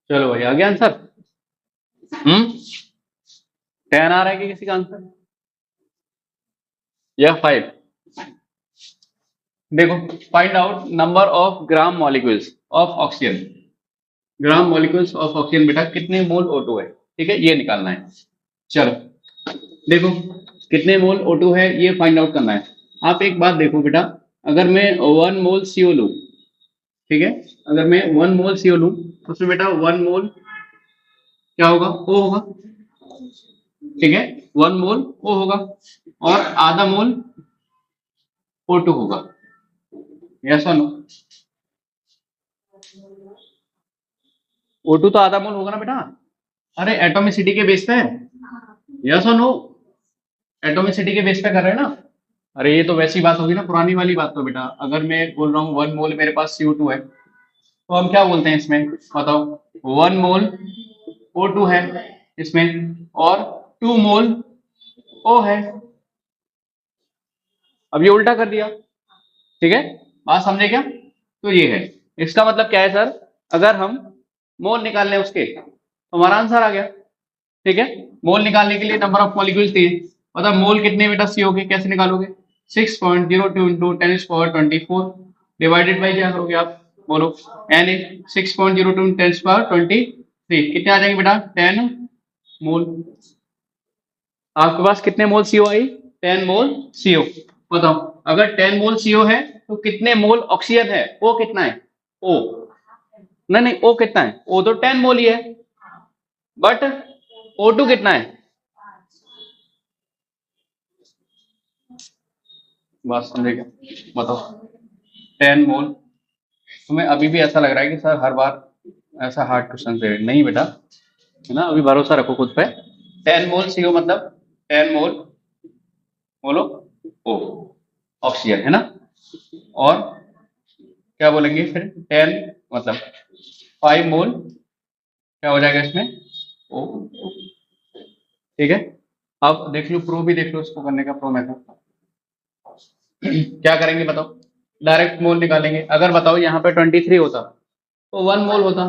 चलो भाई, आ गया आंसर। 10 आ रहा है कि किसी का आंसर, या 5? देखो, find out number of gram molecules of oxygen. Gram molecules of oxygen बेटा कितने मोल O2 है, ठीक है, ये निकालना है। चलो देखो, कितने मोल O2 है ये फाइंड आउट करना है। आप एक बात देखो बेटा, अगर मैं 1 मोल CO लूं, ठीक है, अगर मैं 1 मोल CO लूं तो उसमें बेटा 1 मोल क्या होगा, O होगा, ठीक है, 1 मोल O होगा, और आधा मोल O2 होगा। यस और नो? O2 तो आधा मोल होगा ना बेटा, अरे एटोमिसिटी के बेस पे। यस और नो? एटोमिसिटी के बेस पे कर रहे हैं ना। अरे ये तो वैसी बात होगी ना, पुरानी वाली बात। तो बेटा अगर मैं बोल रहा हूँ 1 मोल मेरे पास CO2 है, तो हम क्या बोलते हैं इसमें, बताओ? 1 मोल O2 है इसमें, और 2 मोल O है। अब ये उल्टा कर दिया, ठीक है, बात समझे क्या? तो ये है, इसका मतलब क्या है सर, अगर हम मोल निकाल लें उसके तो हमारा आंसर आ गया, ठीक है। मोल निकालने के लिए नंबर ऑफ मॉलिक्यूल्स दिए, मतलब मोल कितने बेटा CO के, कैसे निकालोगे? 6.02 इंटू 10 पावर 24 डिवाइडेड बाई क्या करोगे आप, बोलो? एन ए 6.02 10 पावर 23 कितने आ जाएंगे बेटा? 10 मोल। आपके पास कितने मोल CO आई? 10 मोल CO। बताओ, अगर 10 मोल CO है तो कितने मोल ऑक्सीजन है? ओ कितना है? ओ नहीं नहीं, ओ कितना है? ओ तो 10 मोल ही है, बट O2 कितना है? बात समझेगा? बताओ। 10 मोल। तुम्हें अभी भी ऐसा लग रहा है कि सर हर बार ऐसा हार्ड क्वेश्चन दे रहे? नहीं बेटा, है ना, अभी भरोसा रखो खुद पे। 10 मोल CO मतलब 10 मोल, बोलो, ओ ऑक्सीजन, है ना। और क्या बोलेंगे फिर? 10 मतलब 5 मोल क्या हो जाएगा इसमें? ओ, ठीक है। अब देख लो, प्रो भी देख लो, इसको करने का प्रो मेथड। क्या करेंगे बताओ? डायरेक्ट मोल निकालेंगे। अगर बताओ यहाँ पे 23 होता तो 1 मोल होता।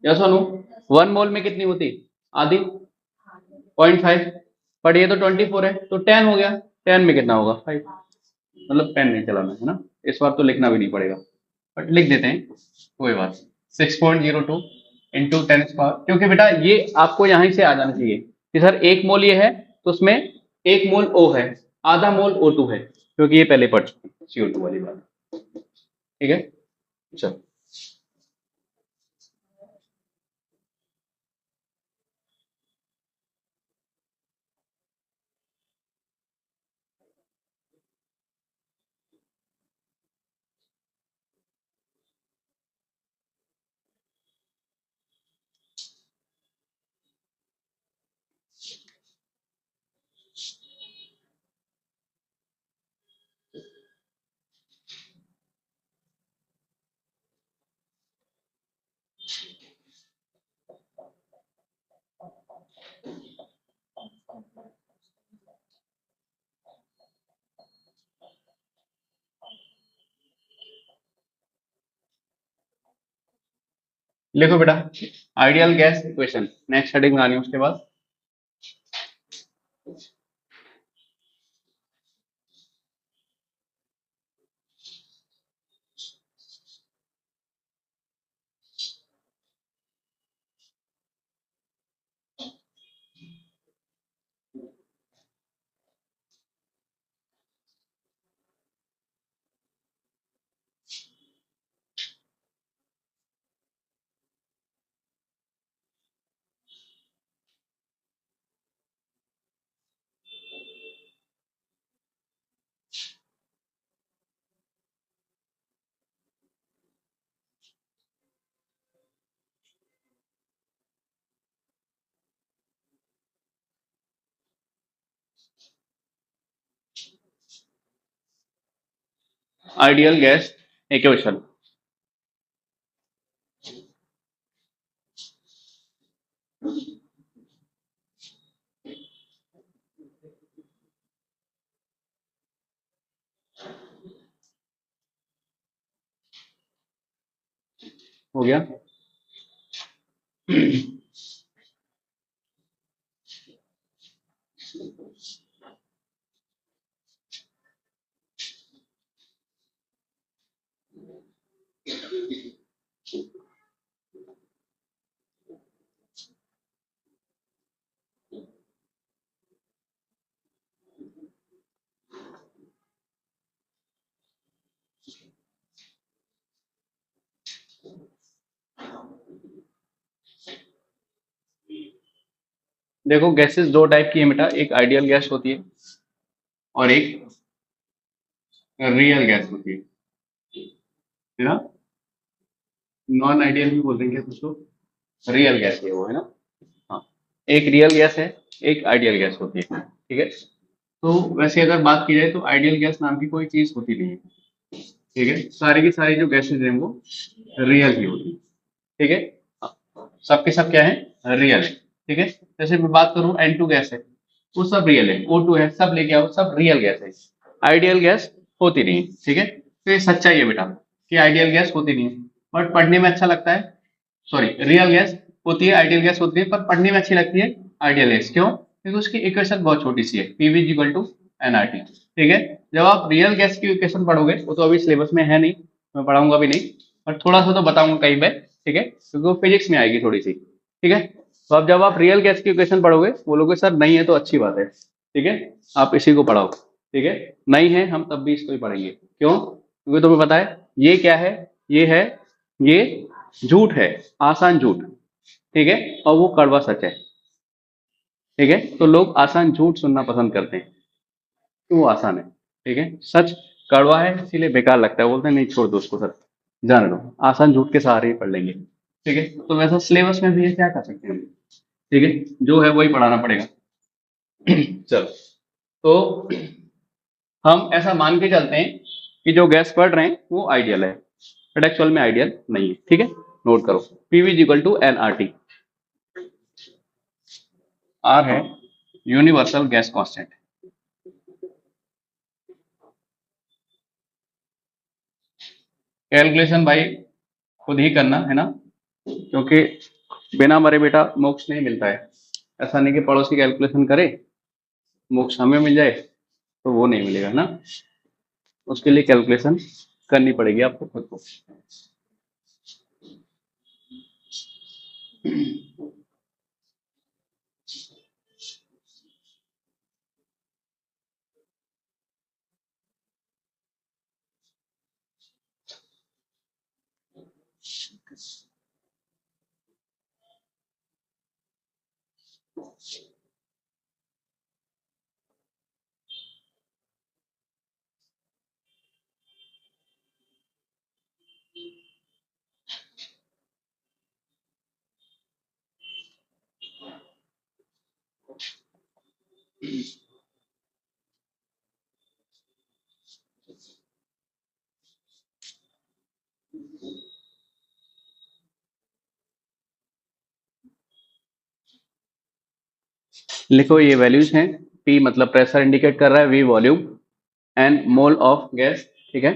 यस और नो? 1 मोल में कितनी होती? आधी, 0.5। बट ये तो 24 है तो 10 हो गया। 10 में कितना होगा? 5। मतलब पेन नहीं चलाना है ना, इस बार तो लिखना भी नहीं पड़ेगा, बट लिख देते हैं, कोई बात। 6.02 इंटू 10 पावर, क्योंकि बेटा ये आपको यहीं से आ जाना चाहिए कि सर 1 मोल ये है तो उसमें 1 मोल O है, आधा मोल O2 है, क्योंकि ये पहले पढ़ चुके CO2 वाली बात, ठीक है। चलो लिखो बेटा, ideal gas equation, next heading बनानी है उसके बाद। Ideal gas equation. हो गया। देखो गैसेस दो टाइप की है बेटा, एक आइडियल गैस होती है और एक रियल गैस होती है ना। नॉन आइडियल भी बोल देंगे कुछ लोग, रियल गैस है वो, है ना। हाँ, एक रियल गैस है, एक आइडियल गैस होती है, ठीक है। तो वैसे अगर बात की जाए तो आइडियल गैस नाम की कोई चीज होती नहीं है, ठीक है। सारी की सारी जो गैसेज हैं वो रियल ही होती है, ठीक है। हाँ, सबके सब क्या है, रियल है, ठीक है। जैसे मैं बात करूं N2 गैस है, वो सब रियल है, O2 है, सब लेके आओ, सब रियल गैस है। आइडियल गैस होती नहीं है, ठीक है। तो ये सच्चाई है बेटा कि आइडियल गैस होती नहीं है, बट पढ़ने में अच्छा लगता है। सॉरी, रियल गैस होती है, आइडियल गैस होती है, पर पढ़ने में अच्छी लगती है आइडियल गैस। क्यों? क्योंकि उसकी इक्वेशन बहुत छोटी सी है, पीवी इक्वल टू एनआरटी, ठीक है। जब आप रियल गैस की इक्वेशन पढ़ोगे, वो तो अभी सिलेबस में है नहीं, मैं पढ़ाऊंगा भी नहीं, पर थोड़ा सा तो बताऊंगा कहीं पे, ठीक है, क्योंकि वो फिजिक्स में आएगी थोड़ी सी, ठीक है। तो अब जब आप रियल गैस की इक्वेशन पढ़ोगे, बोलोगे सर नहीं है तो अच्छी बात है, ठीक है, आप इसी को पढ़ाओ, ठीक है। नहीं है हम तब भी इसको ही पढ़ेंगे। क्यों? क्योंकि तुम्हें पता है ये क्या है, ये है, ये झूठ है, आसान झूठ, ठीक है, और वो कड़वा सच है, ठीक है। तो लोग आसान झूठ सुनना पसंद करते हैं, तो वो आसान है, ठीक है। सच कड़वा है इसीलिए बेकार लगता है, बोलते हैं नहीं छोड़ दो उसको सर, जाने दो, आसान झूठ के सहारे ही पढ़ लेंगे, ठीक है। तो वैसा सिलेबस में भी है, क्या कर सकते हैं हम, ठीक है, जो है वही पढ़ाना पड़ेगा। चलो, तो हम ऐसा मान के चलते हैं कि जो गैस पढ़ रहे हैं वो आइडियल है, बट एक्चुअल में आइडियल नहीं है, ठीक है। नोट करो, PV equal to N R T. R है यूनिवर्सल गैस कांस्टेंट। कैलकुलेशन भाई खुद ही करना है ना, क्योंकि बिना मरे बेटा मोक्ष नहीं मिलता है। ऐसा नहीं कि पड़ोसी कैलकुलेशन करे, मोक्ष हमें मिल जाए, तो वो नहीं मिलेगा ना। उसके लिए कैलकुलेशन करनी पड़ेगी आपको खुद को। लिखो ये वैल्यूज हैं, P मतलब प्रेशर इंडिकेट कर रहा है, V volume, N mole of gas, ठीक है,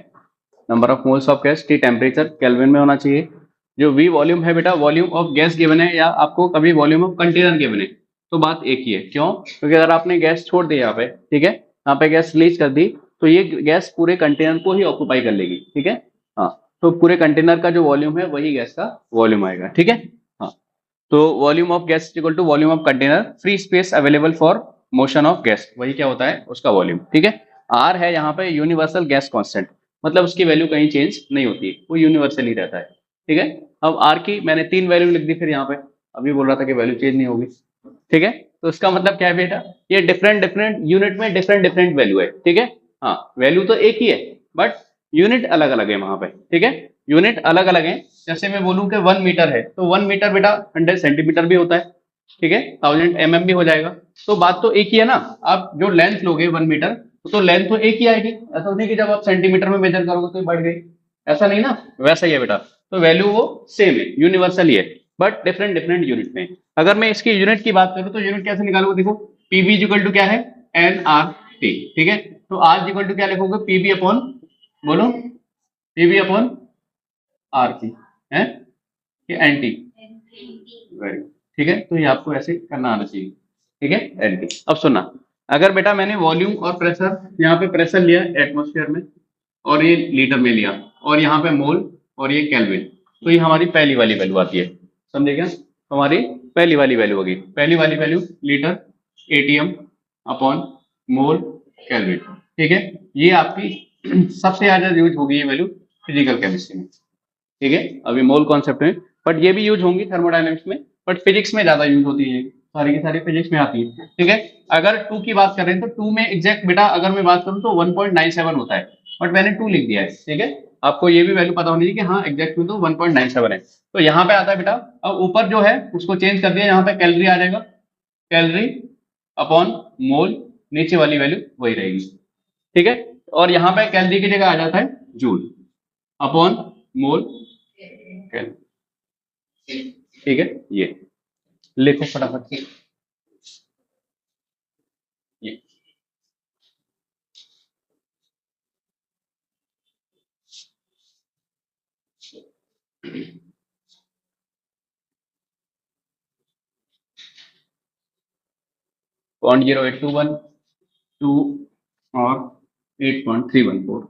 number of moles of gas, T temperature kelvin में होना चाहिए। जो V वॉल्यूम है बेटा, वॉल्यूम ऑफ गैस गिवन है, या आपको कभी वॉल्यूम ऑफ कंटेनर गिवन है, तो बात एक ही है। क्यों? क्योंकि अगर आपने गैस छोड़ दी यहाँ पे, ठीक है, यहाँ पे गैस रिलीज कर दी, तो ये गैस पूरे कंटेनर को ही ऑक्यूपाई कर लेगी, ठीक है। हाँ, तो पूरे कंटेनर का जो वॉल्यूम है वही गैस का वॉल्यूम आएगा, ठीक है। हाँ, तो volume of gas equal to volume of container, free space available for motion of gas, वही क्या होता है उसका वॉल्यूम, ठीक है। आर है यहाँ पे यूनिवर्सल गैस कांस्टेंट, मतलब उसकी वैल्यू कहीं चेंज नहीं होती है, वो यूनिवर्सल ही रहता है, ठीक है। अब आर की मैंने 3 वैल्यू लिख दी, फिर यहाँ पे अभी बोल रहा था कि वैल्यू चेंज नहीं होगी, ठीक है। तो इसका मतलब क्या है बेटा, ये डिफरेंट डिफरेंट यूनिट में डिफरेंट डिफरेंट वैल्यू है, ठीक है। हाँ, वैल्यू तो एक ही है, बट यूनिट अलग अलग है वहां पे, ठीक है, यूनिट अलग अलग है। जैसे मैं बोलूं कि 1 मीटर है, तो 1 मीटर बेटा 100 सेंटीमीटर भी होता है, ठीक है, 1000 mm भी हो जाएगा। तो बात तो एक ही है ना। आप जो लेंथ लोगे 1 मीटर, तो लेंथ तो एक ही आएगी, ऐसा नहीं कि जब आप सेंटीमीटर में मेजर करोगे तो बढ़ गई, ऐसा नहीं ना, वैसा ही है बेटा। तो वैल्यू वो सेम है, यूनिवर्सल ही है, बट डिफरेंट डिफरेंट यूनिट में। अगर मैं इसकी यूनिट की बात करूं तो यूनिट कैसे निकालूंगा, देखो पीवी इक्वल टू क्या है, एन आर टी, ठीक है। तो आर इक्वल टू क्या लिखोगे, पीवी अपॉन, बोलो, पीवी अपॉन आर टी है कि एन टी, वेरी गुड, ठीक है। तो ये आपको ऐसे करना आना चाहिए, ठीक है, एन टी। अब सुनना, अगर बेटा मैंने वॉल्यूम और प्रेशर, यहाँ पे प्रेशर लिया एटमोस्फेयर में और ये लीटर में लिया, और यहाँ पे मोल और ये केल्विन, तो ये हमारी पहली वाली वैल्यू आती है, समझे क्या, तो हमारी पहली वाली वैल्यू होगी, पहली वाली value litre ATM upon mole kelvin, ठीक है। ये आपकी सबसे ज्यादा यूज होगी ये वैल्यू फिजिकल केमिस्ट्री में, ठीक है, अभी मोल कॉन्सेप्ट में, बट ये भी यूज होंगी थर्मोडायनेमिक्स में, बट फिजिक्स में ज्यादा यूज होती है, सारी की सारी फिजिक्स में आती है, ठीक है। अगर टू की बात करें तो टू में एग्जैक्ट बेटा अगर मैं बात करूं तो 1.97 होता है, बट मैंने टू लिख दिया है, ठीक है। आपको ये भी वैल्यू पता होनी चाहिए कि हाँ एग्जैक्ट में तो 1.97 है, तो यहाँ पे आता है बेटा, अब ऊपर जो है उसको चेंज कर दिया, यहाँ पे कैलोरी आ जाएगा, कैलोरी अपॉन मोल, नीचे वाली वैल्यू वही रहेगी, ठीक है। और यहाँ पे कैलोरी की जगह आ जाता है जूल अपॉन मोल कैलोरी, ठीक है। ये लिखो फटाफट से, ये 0.0821 टू और 8.314,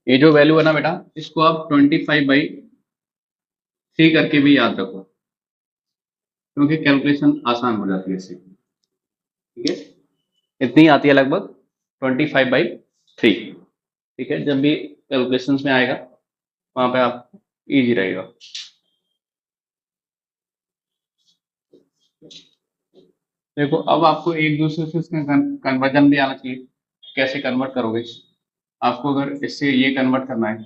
ये जो वैल्यू है ना बेटा, इसको आप 25/3 करके भी याद रखो, क्योंकि कैलकुलेशन आसान हो जाती है इससे, ठीक है। इतनी आती है लगभग 25/3, ठीक है, जब भी कैलकुलेशंस में आएगा वहां पे आप इजी रहेगा। देखो अब आपको एक दूसरे से इसका कन्वर्जन भी आना चाहिए, कैसे कन्वर्ट करोगे, आपको अगर इससे ये कन्वर्ट करना है,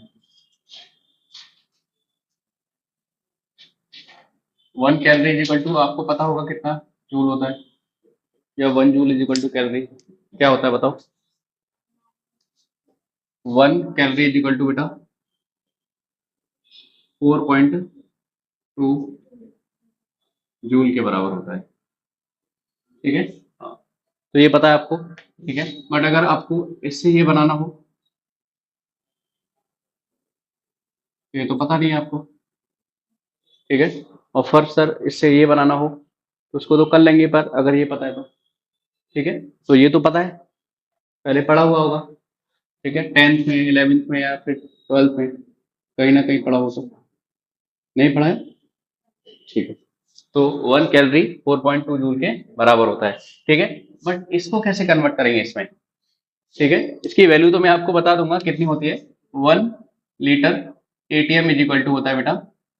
1 कैलोरी इज इक्वल टू, आपको पता होगा कितना जूल होता है, या 1 joule is equal to calorie क्या होता है बताओ, 1 कैलोरी इज इक्वल टू बेटा 4.2 जूल के बराबर होता है, ठीक है। हाँ, तो ये पता है आपको, ठीक है। बट अगर आपको इससे ये बनाना हो, ये तो पता नहीं है आपको, ठीक है। और फिर सर इससे ये बनाना हो तो उसको तो कर लेंगे, पर अगर ये पता है तो, ठीक है। तो ये तो पता है, पहले पढ़ा हुआ होगा, ठीक है, 10th में 11th में या फिर 12th में कहीं ना कहीं पढ़ा हो, तो नहीं पढ़ा है, ठीक है। तो 1 कैलोरी 4.2 जूल के बराबर होता है, ठीक है। बट इसको कैसे कन्वर्ट करेंगे इसमें, ठीक है, इसकी वैल्यू तो मैं आपको बता दूंगा कितनी होती है, 1 litre atm is equal to होता है बेटा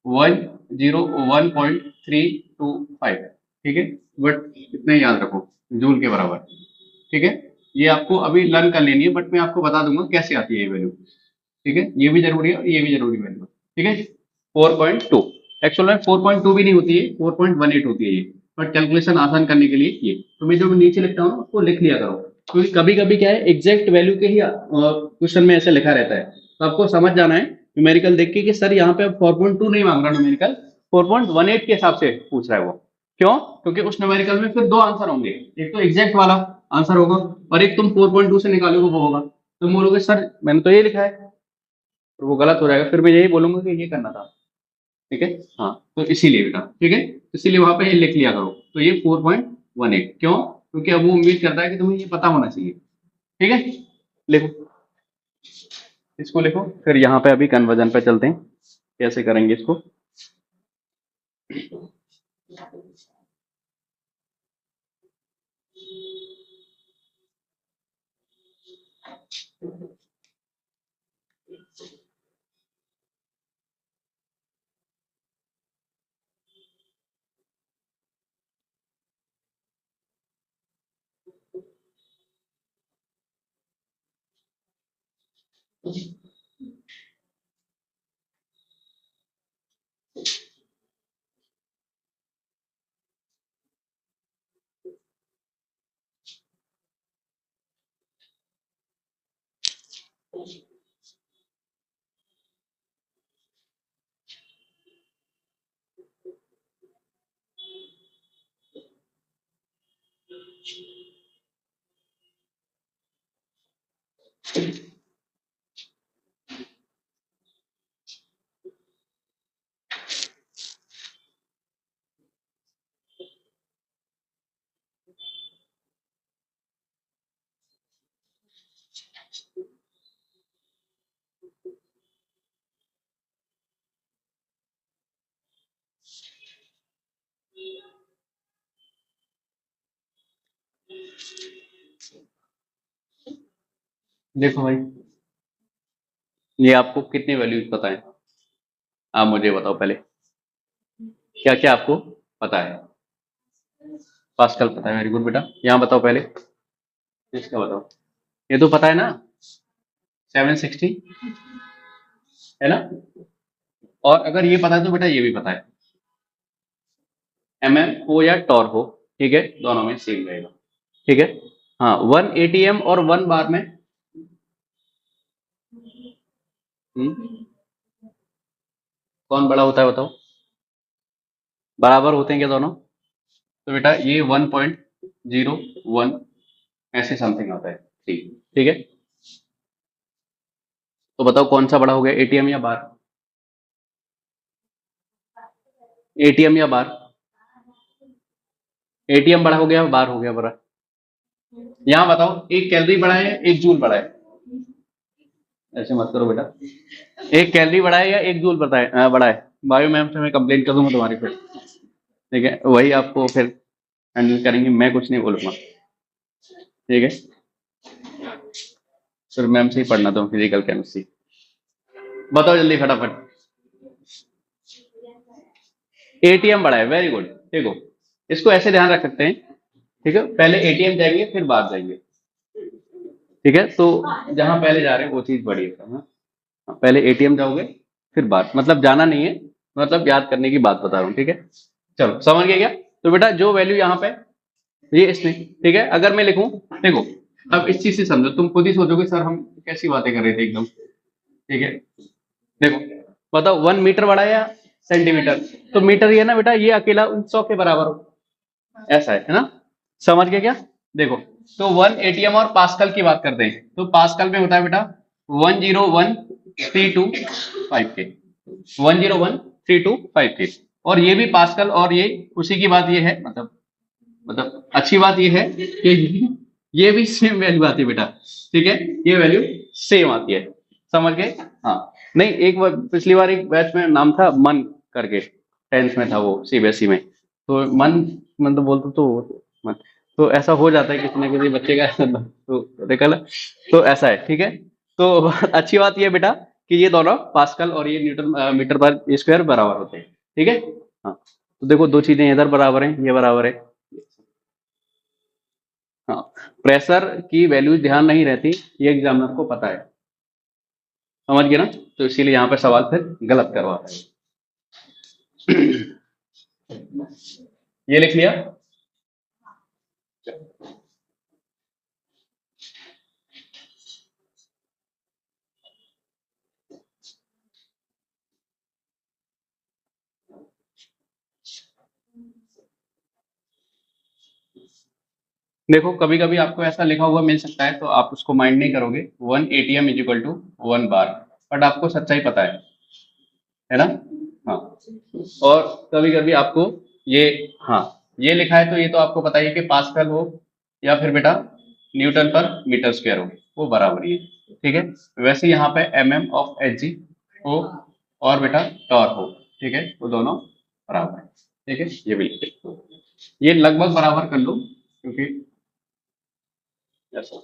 101.325, ठीक है। बट इतना ही याद रखो, जूल के बराबर, ठीक है। ये आपको अभी लर्न कर लेनी है, बट मैं आपको बता दूंगा कैसे आती है ये वैल्यू, ठीक है। ये भी जरूरी है और ये भी जरूरी वैल्यू, ठीक है। 4.2, एक्चुअल में 4.2 भी नहीं होती है, 4.18 होती है ये, बट कैलकुलेशन आसान करने के लिए ये, तो मैं जो नीचे लिखता हूँ उसको लिख लिया करो, क्योंकि कभी कभी क्या है एग्जैक्ट वैल्यू के ही क्वेश्चन में ऐसे लिखा रहता है, तो आपको समझ जाना है न्यूमेरिकल देख के कि सर यहाँ पे 4.2 नहीं मांग रहा न्यूमेरिकल, 4.18 के हिसाब से पूछ रहा है वो, क्यों, क्योंकि उस न्यूमेरिकल में फिर दो आंसर होंगे, एक तो एग्जैक्ट वाला आंसर होगा और एक तुम 4.2 से निकालोगे वो होगा, तुम बोलोगे सर मैंने तो ये लिखा है, और वो गलत हो जाएगा, फिर मैं यही बोलूंगा कि ये करना था, ठीक है। हाँ, तो इसीलिए बेटा, ठीक है, इसीलिए वहां पे ये लिख लिया करो, तो ये 4.18, क्यों, क्योंकि अब वो उम्मीद करता है कि तुम्हें ये पता होना चाहिए, ठीक है। लिखो, इसको लिखो, फिर यहाँ पे अभी कन्वर्जन पे चलते हैं, कैसे करेंगे इसको। देखो भाई, ये आपको कितनी वैल्यूज पता है? आप मुझे बताओ पहले, क्या क्या आपको पता है? पास्कल पता है, वेरी गुड बेटा। यहाँ बताओ पहले, इसका बताओ। ये तो पता है ना, 760 है ना? और अगर ये पता है तो बेटा ये भी पता है, हो या टॉर हो, ठीक है, दोनों में सेम रहेगा, ठीक है। हाँ, 1 ATM और 1 बार में हम्म, कौन बड़ा होता है बताओ? बराबर होते हैं क्या दोनों? तो बेटा ये 1.01 ऐसे समथिंग आता है, ठीक, ठीक है। तो बताओ कौन सा बड़ा हो गया, ATM या बार? ATM या बार? ATM बड़ा हो गया, बार हो गया बड़ा? यहाँ बताओ, एक कैलोरी बड़ा है या एक जूल बड़ा है? ऐसे मत करो बेटा, एक कैलोरी बड़ा है या एक जूल बड़ा है? बायो मैम से मैं कंप्लेंट कर दूंगा तुम्हारी फिर, ठीक है, वही आपको फिर हैंडल करेंगे, मैं कुछ नहीं बोलूंगा, ठीक है। फिर मैम से ही पढ़ना तुम फिजिकल केमिस्ट्री। बताओ जल्दी फटाफट। ATM बड़ा है, वेरी गुड। देखो, इसको ऐसे ध्यान रख सकते हैं, ठीक है, पहले ATM जाएंगे फिर बाहर जाएंगे, ठीक है। तो जहां पहले जा रहे हैं वो चीज बड़ी है, हाँ, पहले ATM जाओगे फिर बाहर, मतलब जाना नहीं है, मतलब याद करने की बात बता रहा हूँ, ठीक है। चलो समझ गए क्या? तो बेटा जो वैल्यू यहाँ पे, ये इसमें, ठीक है, अगर मैं लिखूं, देखो, अब इस चीज से समझो, तुम खुद ही सोचोगे सर हम कैसी बातें कर रहे थे एकदम, ठीक है। देखो, बताओ 1 मीटर बड़ा है या सेंटीमीटर? तो मीटर ये है ना बेटा, ये अकेला 100 के बराबर हो, ऐसा है ना? समझ गए क्या? देखो, तो 1 ATM और पास्कल की बात करते हैं, तो पास्कल में होता है बेटा 101,325 के, 101,325 के। और ये भी पास्कल, और ये उसी की बात ये है, मतलब अच्छी बात ये है कि ये भी सेम वैल्यू आती है बेटा, ठीक है, ये वैल्यू सेम आती है, समझ गए? हाँ, नहीं, एक बार पिछली बार एक बैच में नाम था मन करके, 10th में था वो, CBSE में, तो मन, तो बोलते तो मन, तो ऐसा हो जाता है किसी न किसी बच्चे का तो निकल, तो ऐसा है, ठीक है। तो अच्छी बात ये बेटा कि ये दोनों पास्कल और ये न्यूटन मीटर पर स्क्वायर बराबर होते हैं, ठीक है। हाँ, तो देखो दो चीजें इधर बराबर हैं, ये बराबर है, हाँ। प्रेशर की वैल्यू ध्यान नहीं रहती, ये एग्जामिनर को पता है, समझ गए ना? तो इसीलिए यहाँ पे सवाल फिर गलत करवाता है। ये लिख लिया? देखो कभी कभी आपको ऐसा लिखा हुआ मिल सकता है, तो आप उसको माइंड नहीं करोगे, 1 ATM = 1 बार, बट आपको सच्चाई पता है ना? हाँ, और कभी कभी आपको ये, हाँ, ये लिखा है तो ये तो आपको पता ही है कि पास्कल हो या फिर बेटा न्यूटन पर मीटर स्क्वायर हो, वो बराबर ही है, ठीक है। वैसे यहाँ पे MM/Hg हो और बेटा टॉर हो, ठीक है, वो दोनों बराबर है, ठीक है, ये भी लिख दो। ये लगभग बराबर कर लो, क्योंकि ऐसा,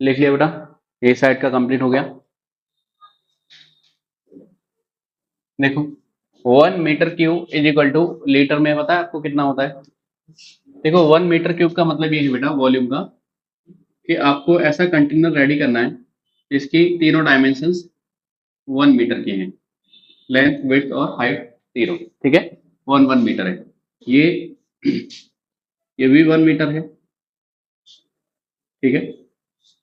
लिख लिया बेटा, ए साइड का कंप्लीट हो गया। देखो 1 metre cube is equal to litre में पता है आपको कितना होता है? देखो 1 मीटर क्यूब का मतलब ये है बेटा वॉल्यूम का, कि आपको ऐसा कंटेनर रेडी करना है जिसकी तीनों डायमेंशंस 1 मीटर की हैं, लेंथ विड्थ और हाइट तीनों, ठीक है। 1 1 मीटर है ये। ये भी 1 मीटर है, ठीक है।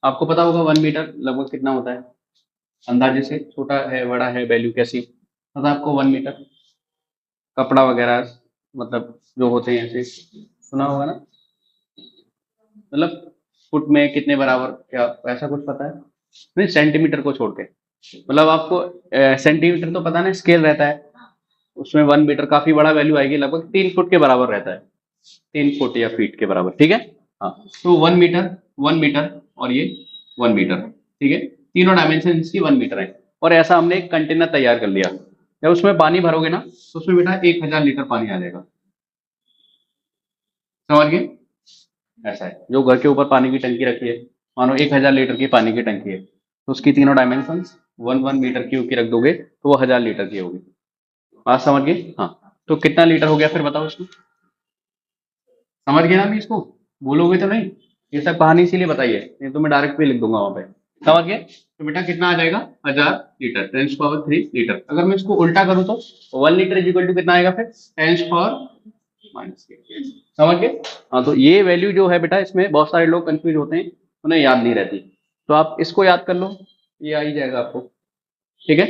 आपको पता होगा 1 मीटर लगभग कितना होता है अंदाजे से, छोटा है बड़ा है, वैल्यू कैसी पता है आपको? 1 मीटर कपड़ा वगैरह मतलब जो होते हैं ऐसे, सुना होगा ना, मतलब फुट में कितने बराबर, क्या ऐसा कुछ पता है? नहीं, सेंटीमीटर को छोड़ के, मतलब आपको सेंटीमीटर तो पता ना, स्केल रहता है उसमें 1 मीटर काफी बड़ा वैल्यू आएगी, लगभग 3 फुट के बराबर रहता है, 3 फुट या फीट के बराबर, ठीक है। हाँ, तो 1 मीटर, 1 मीटर और ये 1 मीटर, ठीक है। तीनों डायमेंशन इसकी 1 मीटर है। और ऐसा हमने एक कंटेनर तैयार कर लिया, जब उसमें पानी भरोगे ना तो उसमें बेटा 1000 लीटर पानी आ जाएगा, समझ गए? ऐसा है, जो घर के ऊपर पानी की टंकी रखी है, मानो 1000 लीटर की पानी की टंकी है, तो उसकी तीनों डायमेंशन 1 1 मीटर क्यूब की रख दोगे तो वो 1000 लीटर की होगी। बात समझ गए? हाँ, तो कितना लीटर हो गया फिर बताओ इसको? समझ गए ना अभी इसको? बोलोगे तो नहीं? ये सब कहानी इसीलिए बताइए, नहीं तो मैं डायरेक्ट पे लिख दूंगा वहां पे। समझ गए? तो बेटा कितना आ जाएगा? 1000 लीटर, 10 पावर 3 लीटर। अगर मैं इसको उल्टा करूं तो 1 लीटर इज इक्वल टू कितना आएगा फिर? 10 पावर -3। समझ गए? हाँ, तो ये वैल्यू जो है बेटा, इसमें बहुत सारे लोग कंफ्यूज होते हैं, उन्हें याद नहीं रहती, तो आप इसको याद कर लो, ये आ ही जाएगा आपको, ठीक है।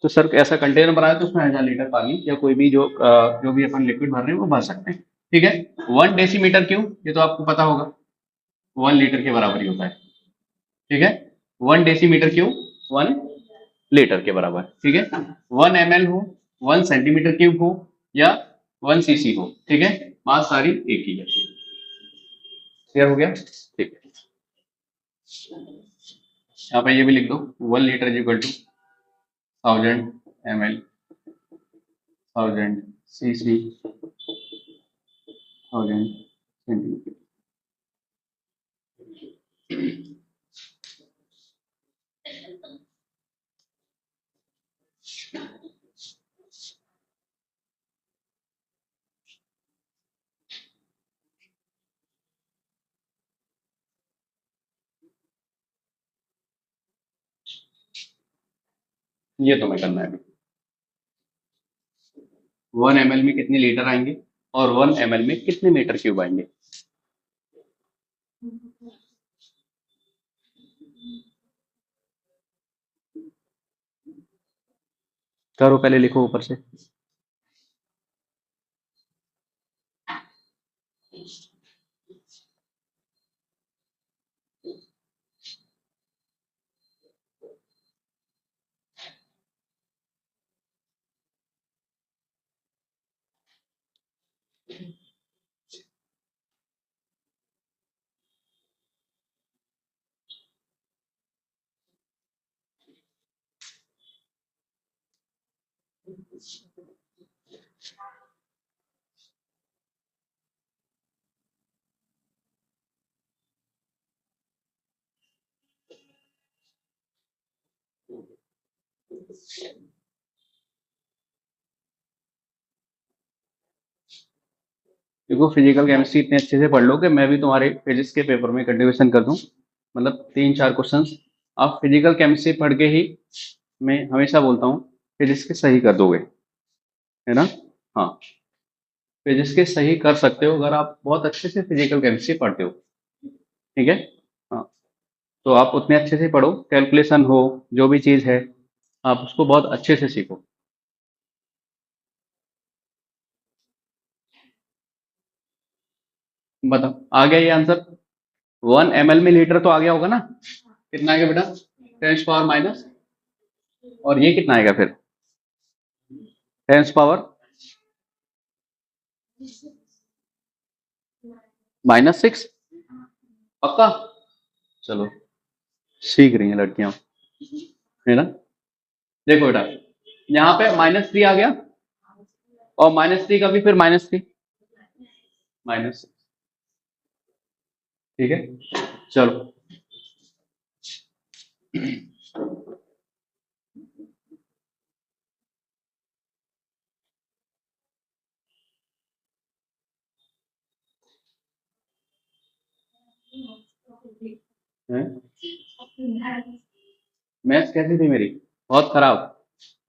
तो सर ऐसा कंटेनर बनाया तो उसमें 1000 लीटर पानी या कोई भी जो भी अपन लिक्विड भर रहे हैं वो भर सकते हैं, ठीक है। 1 डेसीमीटर क्यूब, ये तो आपको पता होगा, 1 लीटर के बराबर ही होता है, ठीक है। 1 डेसीमीटर क्यूब 1 लीटर के बराबर, ठीक है। 1 ml हो, 1 सेंटीमीटर क्यूब हो या 1 cc हो, ठीक है, बात सारी एक ही है। क्लियर हो गया? ठीक है, यहाँ पे ये भी लिख दो, 1 litre is equal to 1000 ml, 1000 cc, 1000 centimetre. ये तो मैं करना है। 1 ml में कितने लीटर आएंगे और 1 ml में कितने मीटर क्यूब आएंगे? करो, पहले लिखो ऊपर से। देखो फिजिकल केमिस्ट्री इतने अच्छे से पढ़ लो कि मैं भी तुम्हारे फिजिक्स के पेपर में कंट्रीब्यूशन कर दूं, मतलब 3-4 क्वेश्चंस आप फिजिकल केमिस्ट्री पढ़ के ही, मैं हमेशा बोलता हूँ, फिजिक्स के सही कर दोगे, है ना? हाँ, फिजिक्स के सही कर सकते हो अगर आप बहुत अच्छे से फिजिकल केमिस्ट्री पढ़ते हो, ठीक है? हाँ, तो आप उतने अच्छे से पढ़ो, कैलकुलेशन हो, जो भी चीज़ है, आप उसको बहुत अच्छे से सीखो। बताओ, आ गया ये आंसर? 1 ml में लीटर तो आ गया होगा ना? कितना आएगा बेटा? 10 पावर माइनस, और ये कितना आएगा फिर? 10 पावर -6। पक्का? चलो, सीख रही हैं लड़कियां, है ना? देखो बेटा, यहाँ पे -3 आ गया, और -3 का भी फिर -3, -6, ठीक है? चलो, मैथ्स कैसी थी मेरी? बहुत खराब।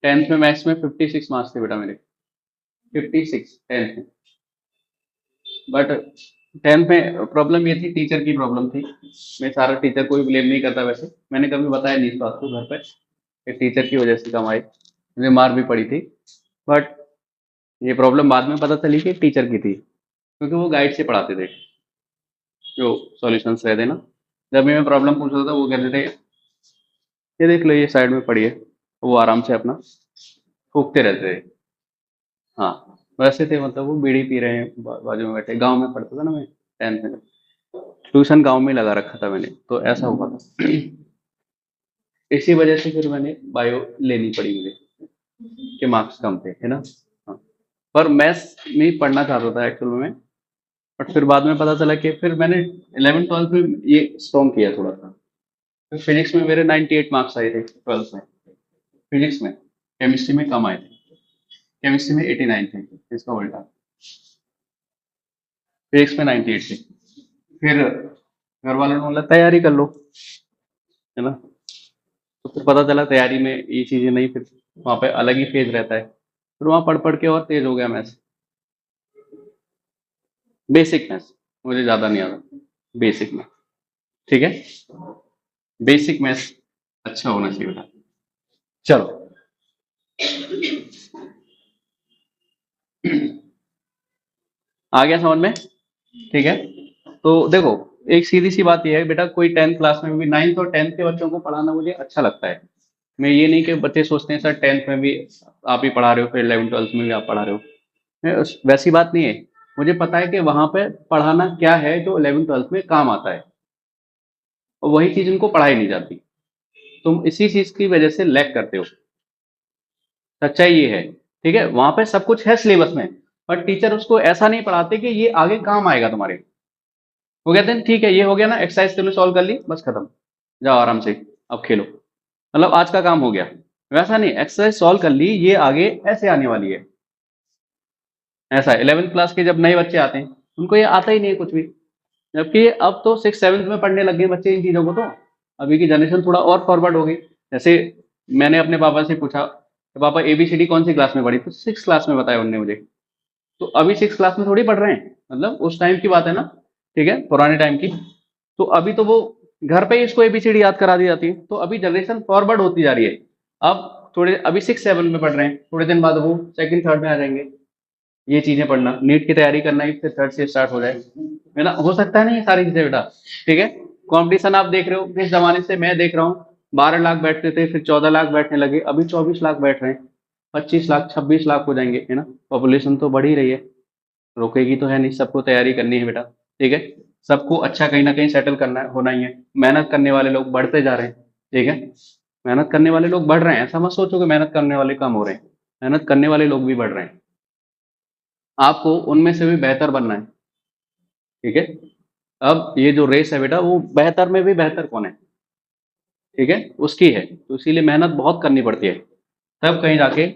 10th में मैथ्स में 56 मार्क्स थे बेटा मेरे, 56 10th में। बट 10th में प्रॉब्लम ये थी, टीचर की प्रॉब्लम थी। मैं सारा टीचर को भी ब्लेम नहीं करता, वैसे मैंने कभी बताया नहीं इस बात को घर पे कि टीचर की वजह से कम आई, मुझे मार भी पड़ी थी। बट ये प्रॉब्लम बाद में पता चली कि टीचर की थी, क्योंकि वो गाइड से पढ़ाते थे, जो सॉल्यूशंस रहते ना, जब भी मैं प्रॉब्लम पूछता था वो कहते थे ये देख लो, ये साइड में पड़ी है, वो आराम से अपना फूकते रहते थे। हाँ, वैसे थे, मतलब वो बीड़ी पी रहे हैं, बाजू में बैठे, गांव में पढ़ता था ना मैं 10th में, ट्यूशन गांव में लगा रखा था मैंने, तो ऐसा हुआ था। इसी वजह से फिर मैंने बायो लेनी पड़ी मुझे, कि मार्क्स कम थे, है ना? हाँ, पर मैथ्स में पढ़ना चाहता था एक्चुअल में, बट फिर बाद में पता चला कि फिर मैंने 11th 12th में ये स्ट्रॉन्ग किया थोड़ा सा। फिर फिजिक्स में मेरे 98 मार्क्स आए थे 12th में, फिजिक्स में। केमिस्ट्री में कम आए थे, केमिस्ट्री में 89 थे, इसका उल्टा। फिजिक्स में 98 थे। फिर घर वालों ने बोला तैयारी कर लो, है ना? तो फिर पता चला तैयारी में ये चीजें नहीं, फिर वहां पे अलग ही फेज रहता है, फिर वहां पढ़ पढ़ के और तेज हो गया मैथ्स। बेसिक मैथ्स मुझे ज्यादा नहीं आता, बेसिक में, ठीक है? बेसिक मैथ्स अच्छा होना चाहिए बेटा। चलो, आ गया समझ में? ठीक है, तो देखो, एक सीधी सी बात यह है बेटा, कोई 10th क्लास में भी, 9th और 10th के बच्चों को पढ़ाना मुझे अच्छा लगता है। मैं ये नहीं कि बच्चे सोचते हैं सर 10th में भी आप ही पढ़ा रहे हो, फिर 11th 12th में भी आप पढ़ा रहे हो, वैसी बात नहीं है। मुझे पता है कि वहां पे पढ़ाना क्या है जो 11th 12th में काम आता है, और वही चीज उनको पढ़ाई नहीं जाती। तुम इसी चीज की वजह से लैग करते हो, सच्चाई ये है, ठीक है? वहां पे सब कुछ है सिलेबस में, पर टीचर उसको ऐसा नहीं पढ़ाते कि ये आगे काम आएगा तुम्हारे। वो कहते हैं ठीक है, ये हो गया ना, एक्सरसाइज तुमने सॉल्व कर ली, बस खत्म, जाओ आराम से, अब खेलो, मतलब आज का काम हो गया। वैसा नहीं, एक्सरसाइज सॉल्व कर ली, ये आगे ऐसे आने वाली है। ऐसा है, 11th क्लास के जब नए बच्चे आते हैं, उनको ये आता ही नहीं है कुछ भी, जबकि अब तो 6 7 में पढ़ने लग गए बच्चे इन चीजों को, तो अभी की जनरेशन थोड़ा और फॉरवर्ड हो गई। जैसे मैंने अपने पापा से पूछा कि पापा ABCD कौन सी क्लास में पढ़ी, तो 6 क्लास में बताया उनने मुझे। तो अभी 6 क्लास में थोड़ी पढ़ रहे हैं, मतलब उस टाइम की बात है ना, ठीक है, पुराने टाइम की। तो अभी तो वो घर पे ही इसको ABCD याद करा दी जाती है, तो अभी जनरेशन फॉरवर्ड होती जा रही है। अब थोड़े, अभी 6 7 में पढ़ रहे हैं, थोड़े दिन बाद वो सेकंड थर्ड में आ जाएंगे, ये चीजें पढ़ना, नीट की तैयारी करना ही फिर थर्ड से स्टार्ट हो जाए, है ना? हो सकता है ना ये सारी चीजें बेटा, ठीक है? कंपटीशन आप देख रहे हो, किस जमाने से मैं देख रहा हूँ, 12 लाख बैठते थे, फिर 14 लाख बैठने लगे, अभी 24 लाख बैठ रहे हैं, 25 लाख 26 लाख हो जाएंगे, है ना? पॉपुलेशन तो बढ़ ही रही है, रुकेगी तो है नहीं, सबको तैयारी करनी है बेटा, ठीक है? सबको अच्छा कहीं ना कहीं सेटल करना है, होना ही है। मेहनत करने वाले लोग बढ़ते जा रहे हैं, ठीक है? मेहनत करने वाले लोग बढ़ रहे हैं, ऐसा मत सोचो कि मेहनत करने वाले कम हो रहे हैं, मेहनत करने वाले लोग भी बढ़ रहे हैं, आपको उनमें से भी बेहतर बनना है, ठीक है। अब ये जो रेस है बेटा, वो बेहतर में भी बेहतर कौन है, ठीक है, उसकी है। तो इसीलिए मेहनत बहुत करनी पड़ती है, तब कहीं जाके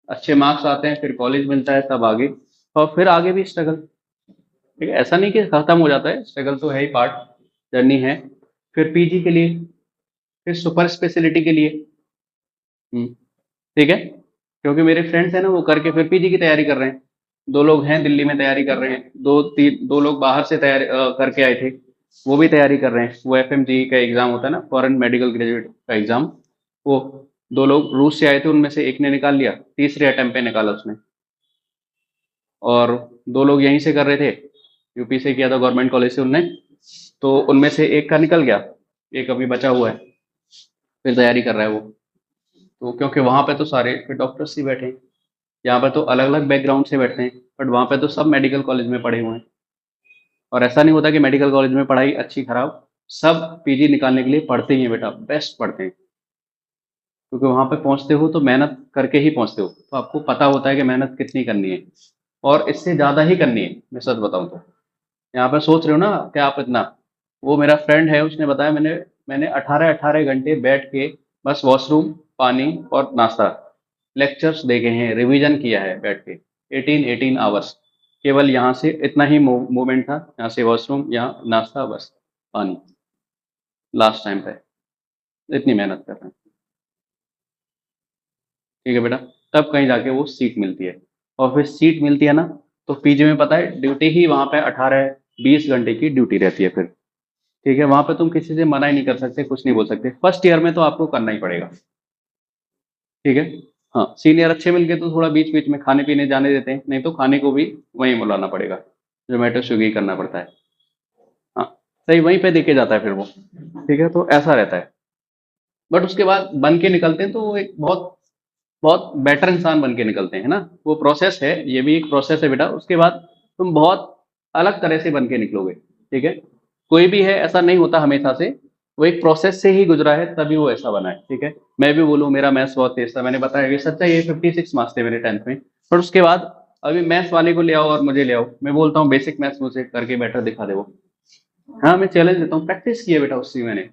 अच्छे मार्क्स आते हैं, फिर कॉलेज मिलता है, तब आगे, और फिर आगे भी स्ट्रगल, ठीक है। ऐसा नहीं कि खत्म हो जाता है, स्ट्रगल तो है ही, पार्ट जर्नी है। फिर पीजी के लिए, फिर सुपर स्पेशलिटी के लिए, ठीक है। क्योंकि मेरे फ्रेंड्स हैं ना, वो करके फिर पीजी की तैयारी कर रहे हैं। दो लोग हैं दिल्ली में तैयारी कर रहे हैं, दो लोग बाहर से तैयारी करके आए थे, वो भी तैयारी कर रहे हैं। वो एफएमजी का एग्जाम होता है ना, फॉरेन मेडिकल ग्रेजुएट का एग्जाम, वो दो लोग रूस से आए थे, उनमें से एक ने निकाल लिया, तीसरे अटेम्प्ट पे निकाला उसने। और दो लोग यहीं से कर रहे थे, यूपी से किया था, गवर्नमेंट कॉलेज से उनने, तो उनमें से एक का निकल गया, एक अभी बचा हुआ है, फिर तैयारी कर रहा है वो। तो क्योंकि वहाँ पे तो सारे फिर डॉक्टर्स ही बैठे हैं, यहाँ पे तो अलग अलग बैकग्राउंड से बैठते हैं, बट वहाँ पे तो सब मेडिकल कॉलेज में पढ़े हुए हैं। और ऐसा नहीं होता कि मेडिकल कॉलेज में पढ़ाई अच्छी खराब, सब पीजी निकालने के लिए पढ़ते ही हैं बेटा, बेस्ट पढ़ते हैं। क्योंकि वहाँ पे पहुँचते हो तो मेहनत करके ही पहुँचते हो, तो आपको पता होता है कि मेहनत कितनी करनी है, और इससे ज़्यादा ही करनी है। मैं सच बताऊँ तो यहाँ पे सोच रहे हो ना कि आप इतना, वो मेरा फ्रेंड है, उसने बताया, मैंने मैंने 18-18 घंटे बैठ के बस वॉशरूम, पानी और नाश्ता, लेक्चर्स देखे हैं, रिवीजन किया है बैठ के, 18-18 आवर्स, केवल यहाँ से इतना ही मूवमेंट था, यहाँ से वॉशरूम, यहाँ नाश्ता, बस पानी, लास्ट टाइम पे, इतनी मेहनत कर रहे हैं, ठीक है बेटा। तब कहीं जाके वो सीट मिलती है, और फिर सीट मिलती है ना, तो पीजी में पता है ड्यूटी ही वहाँ पे 18-20 घंटे की ड्यूटी रहती है फिर, ठीक है। वहाँ पे तुम किसी से मना ही नहीं कर सकते, कुछ नहीं बोल सकते, फर्स्ट ईयर में तो आपको करना ही पड़ेगा, ठीक है। हाँ, सीनियर अच्छे मिल गए तो थोड़ा बीच बीच में खाने पीने जाने देते हैं, नहीं तो खाने को भी वहीं बुलाना पड़ेगा, जोमेटो स्विगी करना पड़ता है। हाँ, सही वहीं पे देके जाता है फिर वो, ठीक है, तो ऐसा रहता है। बट उसके बाद बन के निकलते हैं तो वो एक बहुत बहुत बेटर इंसान बन के निकलते हैं, है ना। वो प्रोसेस है, ये भी एक प्रोसेस है बेटा, उसके बाद तुम बहुत अलग तरह से बन के निकलोगे, ठीक है। कोई भी है, ऐसा नहीं होता हमेशा से, वो एक प्रोसेस से ही गुजरा है, तभी वो ऐसा बना है, ठीक है। मैं भी बोलूँ मेरा मैथ्स बहुत तेज था, मैंने बताया कि सच्चा, ये 56 मार्क्स थे मेरे 10th में, पर उसके बाद अभी मैथ्स वाले को ले आओ और मुझे ले आओ, मैं बोलता हूँ बेसिक मैथ्स मुझे करके बेटर दिखा दे वो। हाँ, मैं चैलेंज देता हूँ, प्रैक्टिस की है बेटा उससे मैंने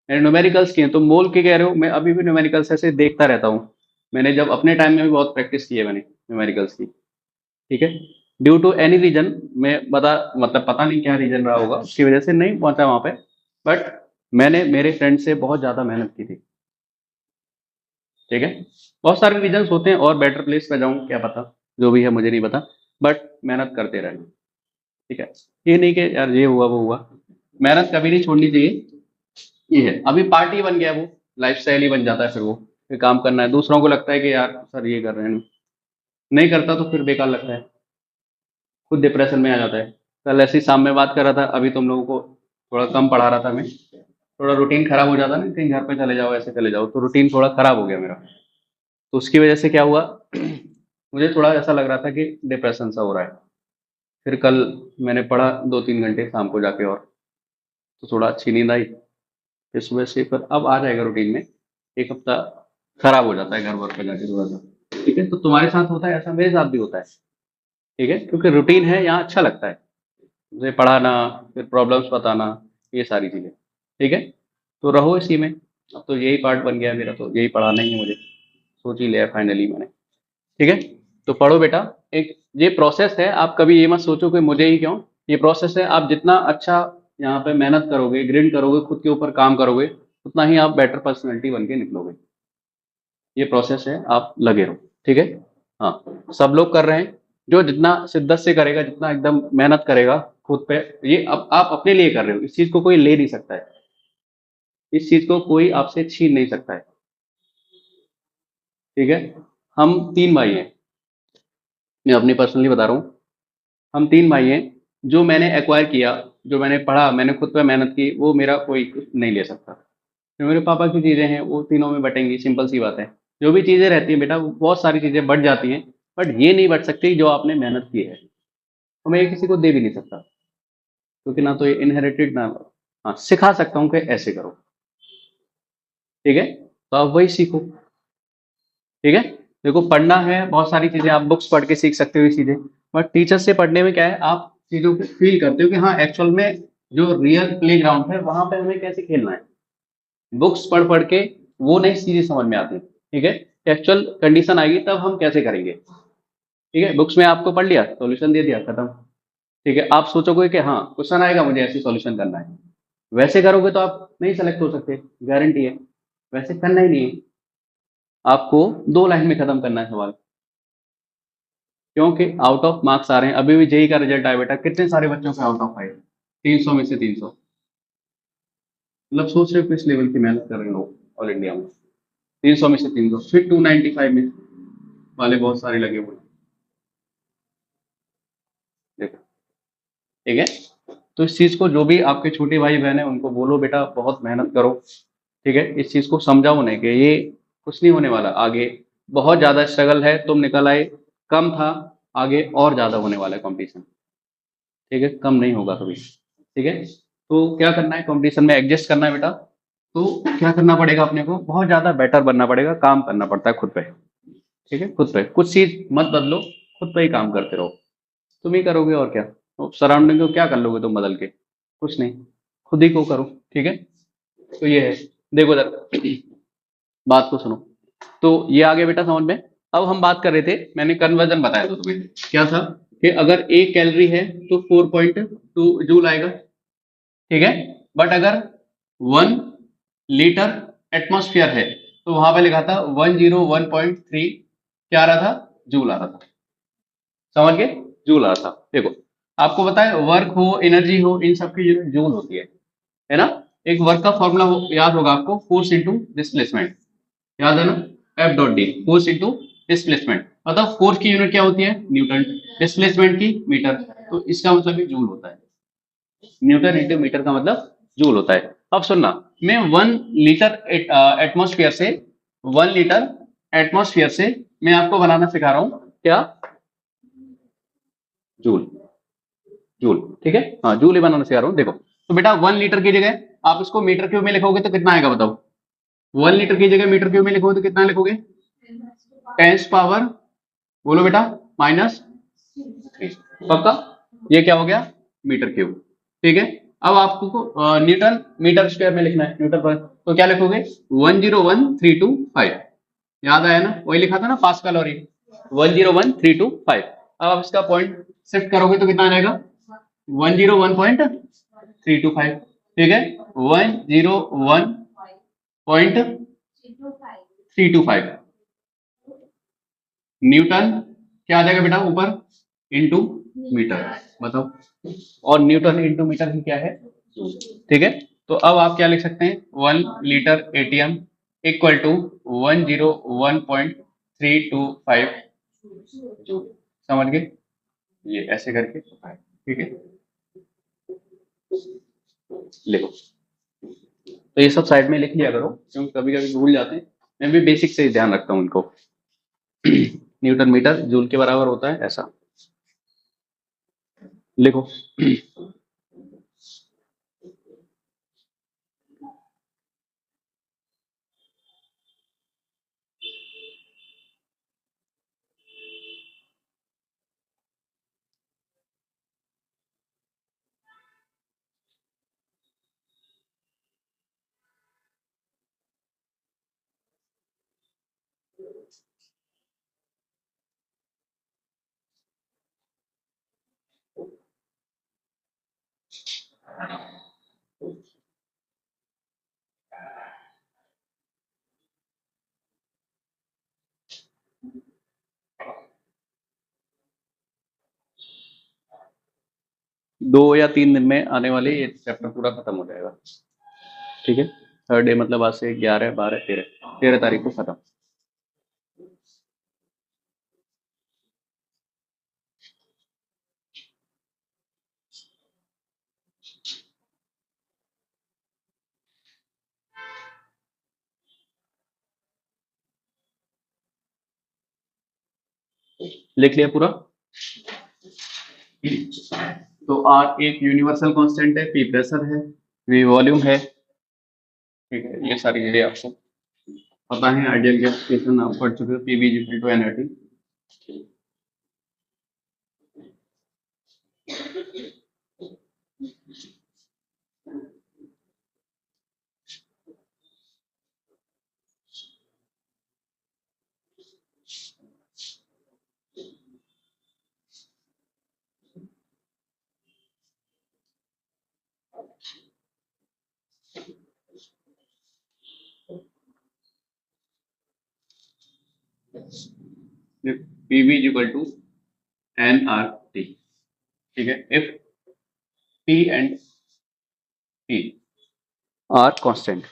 न्यूमेरिकल्स किए, तुम बोल के कह रहे हो, मैं अभी भी न्यूमेरिकल्स ऐसे देखता रहता हूँ। मैंने जब अपने टाइम में भी बहुत प्रैक्टिस की है मैंने न्यूमेरिकल्स की, ठीक है। ड्यू टू एनी रीजन, मैं बता, मतलब पता नहीं क्या रीजन रहा होगा, उसकी वजह से नहीं पहुंचा वहां पे, बट मैंने मेरे फ्रेंड से बहुत ज्यादा मेहनत की थी, ठीक है। बहुत सारे रीजन होते हैं, और बेटर प्लेस पे जाऊं क्या पता, जो भी है मुझे नहीं पता, बट मेहनत करते रहे, ठीक है। ये नहीं कि यार ये हुआ वो हुआ, मेहनत कभी नहीं छोड़नी चाहिए। ये है, अभी पार्टी बन गया वो, लाइफस्टाइल ही बन जाता है फिर वो, फिर काम करना है, दूसरों को लगता है कि यार सर ये कर रहे हैं, नहीं करता तो फिर बेकार लगता है, खुद डिप्रेशन में आ जाता है। कल ऐसे ही शाम में बात कर रहा था, अभी तुम लोगों को थोड़ा कम पढ़ा रहा था मैं, थोड़ा रूटीन खराब हो जाता ना, कहीं घर पे चले जाओ, ऐसे चले जाओ, तो रूटीन थोड़ा खराब हो गया मेरा, तो उसकी वजह से क्या हुआ, मुझे थोड़ा ऐसा लग रहा था कि डिप्रेशन सा हो रहा है। फिर कल मैंने पढ़ा 2-3 घंटे शाम को जाके, और तो थोड़ा अच्छी नींद आई, फिर सुबह से, पर अब आ जाएगा रूटीन में। एक हफ्ता खराब हो जाता है घर वर पे जाके थोड़ा सा, ठीक है। तो तुम्हारे साथ होता है ऐसा, मेरे साथ भी होता है, ठीक है, क्योंकि रूटीन है, यहाँ अच्छा लगता है मुझे पढ़ाना, फिर प्रॉब्लम्स बताना, ये सारी चीजें, ठीक है। तो रहो इसी में, अब तो यही पार्ट बन गया है मेरा, तो यही पढ़ाना ही है मुझे, सोच ही लिया फाइनली मैंने, ठीक है। तो पढ़ो बेटा, एक ये प्रोसेस है, आप कभी ये मत सोचो कि मुझे ही क्यों, ये प्रोसेस है, आप जितना अच्छा यहाँ पे मेहनत करोगे, ग्रिंड करोगे, खुद के ऊपर काम करोगे, उतना ही आप बेटर पर्सनैलिटी बन के निकलोगे। ये प्रोसेस है, आप लगे रहो, ठीक है। हाँ, सब लोग कर रहे हैं, जो जितना शिद्दत से करेगा, जितना एकदम मेहनत करेगा खुद पे, ये अब आप अपने लिए कर रहे हो, इस चीज को कोई ले नहीं सकता है, इस चीज को कोई आपसे छीन नहीं सकता है, ठीक है। हम 3 भाई हैं, मैं अपनी पर्सनली बता रहा हूँ, हम 3 भाई हैं, जो मैंने एक्वायर किया, जो मैंने पढ़ा, मैंने खुद पे मेहनत की, वो मेरा कोई कुछ नहीं ले सकता। जो मेरे पापा की चीज़ें हैं वो तीनों में बटेंगी, सिंपल सी बात है। जो भी चीज़ें रहती हैं बेटा, वो बहुत सारी चीज़ें बढ़ जाती हैं, बट ये नहीं बढ़ सकती जो आपने मेहनत की है, तो मैं ये किसी को दे भी नहीं सकता, क्योंकि ना तो ये इनहेरिटेड ना, हाँ सिखा सकता हूँ कि ऐसे करो, ठीक है। तो आप वही सीखो, ठीक है। देखो पढ़ना है, बहुत सारी चीजें आप बुक्स पढ़ के सीख सकते हो ये चीजें, बट टीचर से पढ़ने में क्या है, आप चीजों को फील करते हो कि हाँ एक्चुअल में जो रियल प्ले ग्राउंड है वहां पे हमें कैसे खेलना है। बुक्स पढ़ पढ़ के वो नई चीजें समझ में आती है, ठीक है। एक्चुअल कंडीशन आएगी तब हम कैसे करेंगे, ठीक है। बुक्स में आपको पढ़ लिया, सॉल्यूशन दे दिया, खत्म। ठीक है, आप सोचोगे कि हाँ क्वेश्चन आएगा मुझे ऐसे सॉल्यूशन करना है, वैसे करोगे तो आप नहीं सेलेक्ट हो सकते, गारंटी है। वैसे करना ही नहीं है, आपको 2 लाइन में खत्म करना है सवाल, क्योंकि आउट ऑफ मार्क्स आ रहे हैं। अभी भी जेई का रिजल्ट आया बेटा, कितने सारे बच्चों के आउट ऑफ आए, 300 में से 300। मतलब सोच रहे हो किस लेवल की मेहनत कर रहे हैं लोग ऑल इंडिया में। 300 में से 300, फिर 295 में वाले बहुत सारे लगे हुए हैं, देखो, ठीक है। तो इस चीज को जो भी आपके छोटे भाई बहन है उनको बोलो बेटा बहुत मेहनत करो, ठीक है। इस चीज को समझाओ उन्हें कि ये कुछ नहीं होने वाला, आगे बहुत ज्यादा स्ट्रगल है, तुम निकल आए, कम था, आगे और ज्यादा होने वाला है कंपटीशन, ठीक है, कम नहीं होगा कभी, ठीक है। तो क्या करना है, कंपटीशन में एडजस्ट करना है बेटा। तो क्या करना पड़ेगा, अपने को बहुत ज्यादा बेटर बनना पड़ेगा, काम करना पड़ता है खुद पे, ठीक है। खुद पे कुछ चीज मत बदलो, खुद पे ही काम करते रहो, तुम ही करोगे और क्या। सराउंडिंग को क्या कर लोगे तुम बदल के, कुछ नहीं, खुद ही को करो, ठीक है। तो ये है, देखो जरा बात को सुनो। तो ये आ गया बेटा समझ में। अब हम बात कर रहे थे, मैंने कन्वर्जन बताया था तुम्हें, क्या था कि अगर 1 कैलोरी है तो 4.2 जूल आएगा, ठीक है। बट अगर 1 लीटर एटमॉस्फेयर है तो वहां पे लिखा था 101.3, क्या आ रहा था, जूल आ रहा था, समझ गए, जूल आ रहा था। देखो आपको बताए वर्क हो एनर्जी हो इन सबकी यूनिट जूल होती है ना। एक वर्क का फॉर्मूला याद होगा आपको, फोर्स इंटू डिस्प्लेसमेंट, याद है ना, F.D, फोर्स इंटू डिस्प्लेसमेंट। मतलब फोर्स की यूनिट क्या होती है, न्यूटन, डिस्प्लेसमेंट की मीटर, तो इसका मतलब ये जूल होता है। न्यूटन इंटू मीटर का मतलब जूल होता है। अब सुनना, मैं 1 लीटर एटमोस्फियर से 1 लीटर एटमोस्फियर से मैं आपको बनाना सिखा रहा हूं, क्या, जूल, जूल, ठीक है, हाँ जूल ही बनाना सिखा रहा हूँ। देखो तो बेटा 1 लीटर की जगह आप इसको मीटर क्यूब में लिखोगे तो कितना आएगा बताओ, 1 लीटर की जगह मीटर क्यूब में लिखोगे तो कितना लिखोगे, 10 पावर, बोलो बेटा, -3, पक्का। ये क्या हो गया, मीटर क्यूब, ठीक है। अब आपको न्यूटन मीटर स्क्वायर में लिखना है, न्यूटन पर, तो क्या लिखोगे, 101,325, याद आया ना, वही लिखा था ना पास्कल, और ये 101,325। अब आप इसका पॉइंट शिफ्ट करोगे तो कितना आ जाएगा, 101.325, ठीक है, 101.325 न्यूटन, क्या आ जाएगा बेटा ऊपर, इंटू मीटर, बताओ। और न्यूटन इंटू मीटर ही क्या है, ठीक है। तो अब आप क्या लिख सकते हैं, 1 litre atm equal to 101.325 joule, समझ गए, ये ऐसे करके, ठीक है। लिखो, तो ये सब साइड में लिख लिया करो, क्योंकि कभी कभी भूल जाते हैं, मैं भी बेसिक से ही ध्यान रखता हूँ इनको। न्यूटन मीटर जूल के बराबर होता है, ऐसा लिखो। 2 या 3 दिन में आने वाले ये चैप्टर पूरा खत्म हो जाएगा, ठीक है। थर्ड डे मतलब आज से 11, 12, 13, 13 तारीख को खत्म। लिख लिया पूरा। तो आर एक यूनिवर्सल कांस्टेंट है, पी प्रेशर है, वी वॉल्यूम है, ठीक है। ये सारी चीजें आपको पता है आइडियल गैस इक्वेशन आप पढ़ चुके हो, PV equal to NRT. PV equal to NRT, ठीक है। If P and P are constant,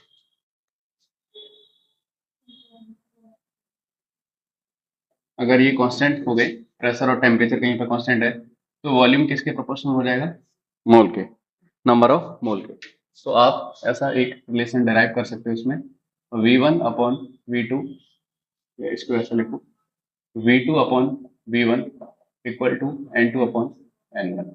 अगर ये कांस्टेंट हो गए, प्रेशर और टेम्परेचर कहीं पर कांस्टेंट है, तो वॉल्यूम किसके प्रोपोर्शनल हो जाएगा? मोल के, नंबर ऑफ मोल के। तो आप ऐसा एक रिलेशन डेराइव कर सकते हो इसमें, V1 अपॉन V2, या इसको ऐसा लिखो, V2 upon V1 equal to N2 upon N1।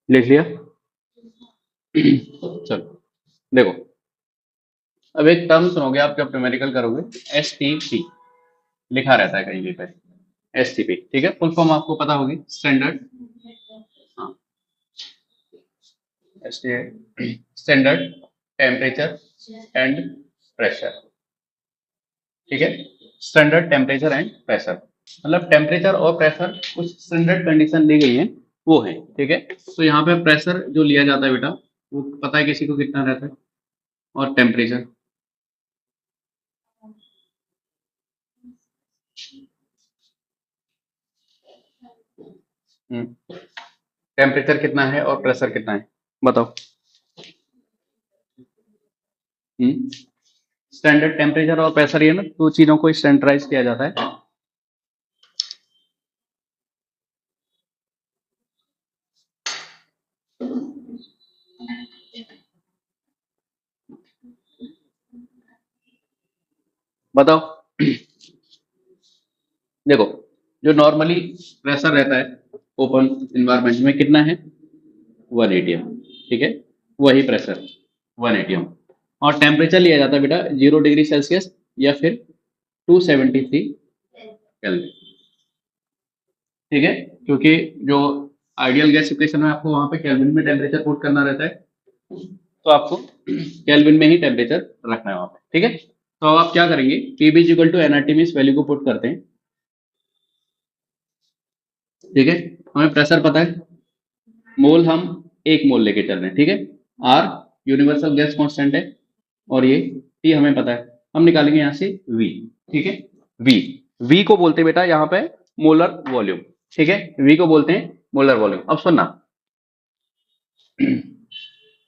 लिख लिया? चलो देखो, अब एक टर्म सुनोगे आप जब न्यूमेरिकल करोगे, STP लिखा रहता है कहीं भी पे, STP, ठीक है। फुल फॉर्म आपको पता होगी, स्टैंडर्ड, हाँ, स्टैंडर्ड टेम्परेचर एंड प्रेशर, ठीक है। स्टैंडर्ड टेम्परेचर एंड प्रेशर, मतलब टेम्परेचर और प्रेशर कुछ स्टैंडर्ड कंडीशन दी गई है, वो है, ठीक है। तो यहाँ पे प्रेशर जो लिया जाता है बेटा, वो पता है किसी को कितना रहता है, और टेम्परेचर, टेम्परेचर कितना है और प्रेशर कितना है, बताओ। स्टैंडर्ड टेम्परेचर और प्रेशर, ये ना दो चीजों को स्टैंडर्डाइज किया जाता है। बताओ। देखो, जो नॉर्मली प्रेशर रहता है ओपन इन्वायरमेंट में कितना है, 1 atm, ठीक है, वही प्रेशर 1 atm। और टेम्परेचर लिया जाता है बेटा 0 डिग्री सेल्सियस या फिर 273 केल्विन, ठीक है। क्योंकि जो आइडियल गैस इक्वेशन में आपको वहां पे केल्विन में टेम्परेचर पुट करना रहता है, तो आपको केल्विन में ही टेम्परेचर रखना है वहां पे, ठीक है। तो अब आप क्या करेंगे, पीबी इक्वल टू एनआरटी में इस वैल्यू को पुट करते हैं, ठीक है। हमें प्रेशर पता है, मोल हम 1 मोल लेके चल रहे हैं, ठीक है। आर यूनिवर्सल गैस कांस्टेंट है, और ये टी हमें पता है, हम निकालेंगे यहां से वी, ठीक है। वी, वी को बोलते हैं बेटा यहाँ पे मोलर वॉल्यूम, ठीक है। वी को बोलते हैं मोलर वॉल्यूम। अब सुनना,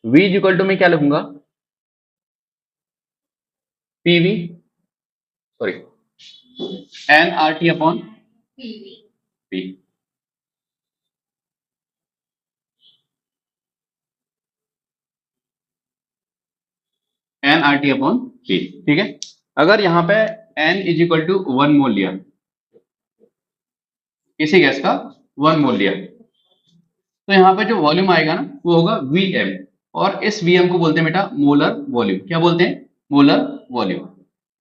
वी इक्वल टू में क्या लिखूंगा, PV, sorry, N R T upon P, N R T upon P, ठीक है। अगर यहाँ पे N is equal to 1 mole लिया, किसी गैस का 1 मोल लिया, तो यहाँ पे जो वॉल्यूम आएगा ना, वो होगा Vm, और इस Vm को बोलते हैं बेटा मोलर वॉल्यूम। क्या बोलते हैं? मोलर वॉल्यूम,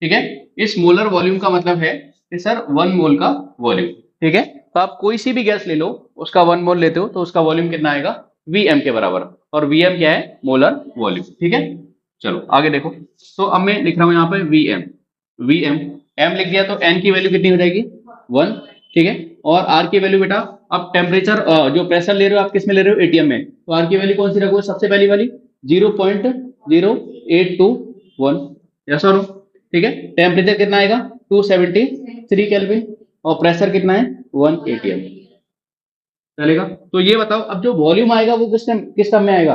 ठीक है। इस मोलर वॉल्यूम का मतलब है कि सर 1 मोल का वॉल्यूम, ठीक है। तो आप कोई सी भी गैस ले लो, उसका 1 मोल लेते हो तो उसका वॉल्यूम कितना आएगा, Vm के बराबर, और Vm क्या है, मोलर वॉल्यूम, ठीक है। चलो आगे देखो, तो अब मैं लिख रहा हूं यहाँ पे Vm, m लिख दिया तो n की वैल्यू कितनी हो जाएगी, 1, ठीक है। और r की वैल्यू बेटा, अब टेम्परेचर जो प्रेशर ले रहे हो आप किस में ले रहे हो, एटीएम में, तो r की वैल्यू कौन सी रखोगे, सबसे पहली वाली 0.0821, यस और नो, ठीक है। टेम्परेचर कितना आएगा 273 केल्विन, और प्रेशर कितना है 1 atm चलेगा। तो ये बताओ अब जो वॉल्यूम आएगा वो किस टर्म में आएगा,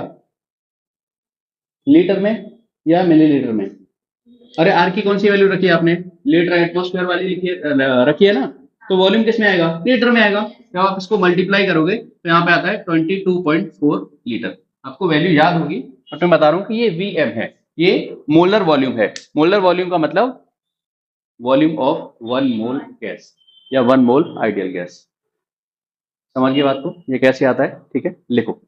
लीटर में या मिलीलीटर में। अरे आर की कौन सी वैल्यू रखी है आपने, लीटर एटमॉस्फेयर वाली रखी है ना, तो वॉल्यूम किस में आएगा, लीटर में आएगा। जब आप इसको मल्टीप्लाई करोगे तो यहाँ पे आता है 22.4 लीटर। आपको वैल्यू याद होगी, और मैं बता रहा हूँ कि ये वीएम है, ये मोलर वॉल्यूम है। मोलर वॉल्यूम का मतलब वॉल्यूम ऑफ 1 मोल गैस या 1 मोल आइडियल गैस। समझिए बात को, ये कैसे आता है, ठीक है लिखो।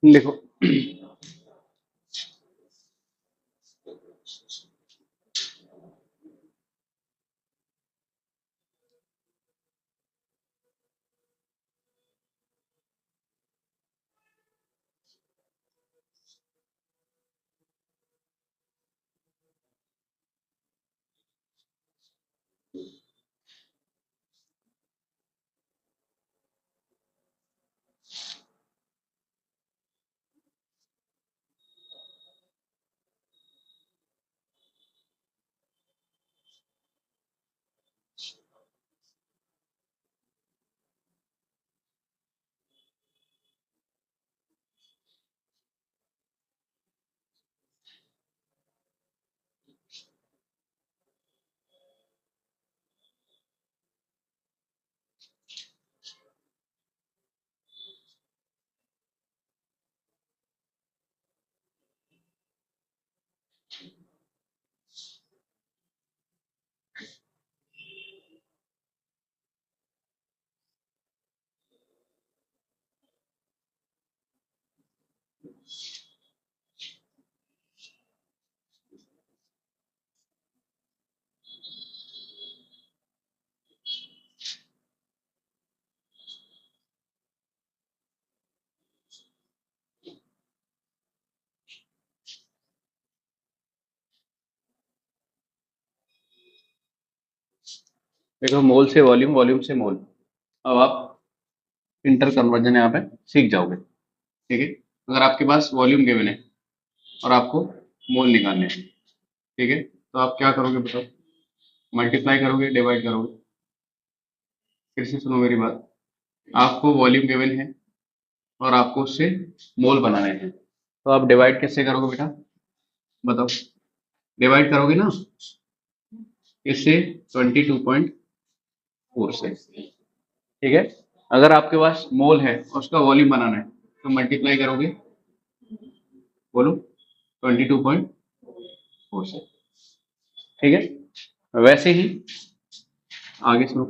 लिखो। देखो मोल से वॉल्यूम, वॉल्यूम से मोल, अब आप इंटर कन्वर्जन यहाँ पे सीख जाओगे, ठीक है। अगर आपके पास वॉल्यूम गिवन है और आपको मोल निकालने हैं, ठीक है, तो आप क्या करोगे बताओ, मल्टीप्लाई करोगे, डिवाइड करोगे। फिर से सुनो मेरी बात, आपको वॉल्यूम गिवन है और आपको उससे मोल बनाने हैं, तो आप डिवाइड कैसे करोगे बेटा, बताओ। डिवाइड करोगे ना इससे 22.4 से, ठीक है। अगर आपके पास मोल है और उसका वॉल्यूम बनाना है तो मल्टीप्लाई करोगे, बोलो, 22.4 से, ठीक है। वैसे ही आगे सुनो,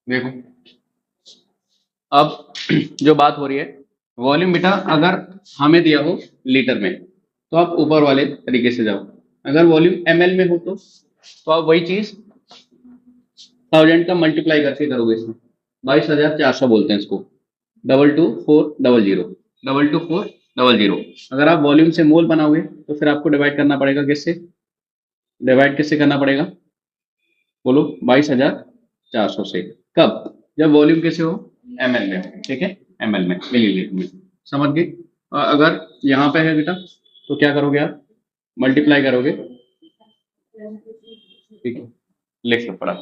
देखो अब जो बात हो रही है, वॉल्यूम बेटा अगर हमें दिया हो लीटर में तो आप ऊपर वाले तरीके से जाओ, अगर वॉल्यूम एमएल में हो तो आप वही चीज 1000 का मल्टीप्लाई करके करोगे इसमें, 22,400 बोलते हैं इसको, 22400, 22400। अगर आप वॉल्यूम से मोल बनाओगे तो फिर आपको डिवाइड करना पड़ेगा, किससे डिवाइड, किससे करना पड़ेगा, बोलो, 22,400 से। कब, जब वॉल्यूम कैसे हो, एमएल में हो, ठीक है, एमएल में, मिलीलीटर में, समझ गए। और अगर यहाँ पे है बेटा तो क्या करोगे आप, मल्टीप्लाई करोगे, ठीक है, लिख लो पड़ा।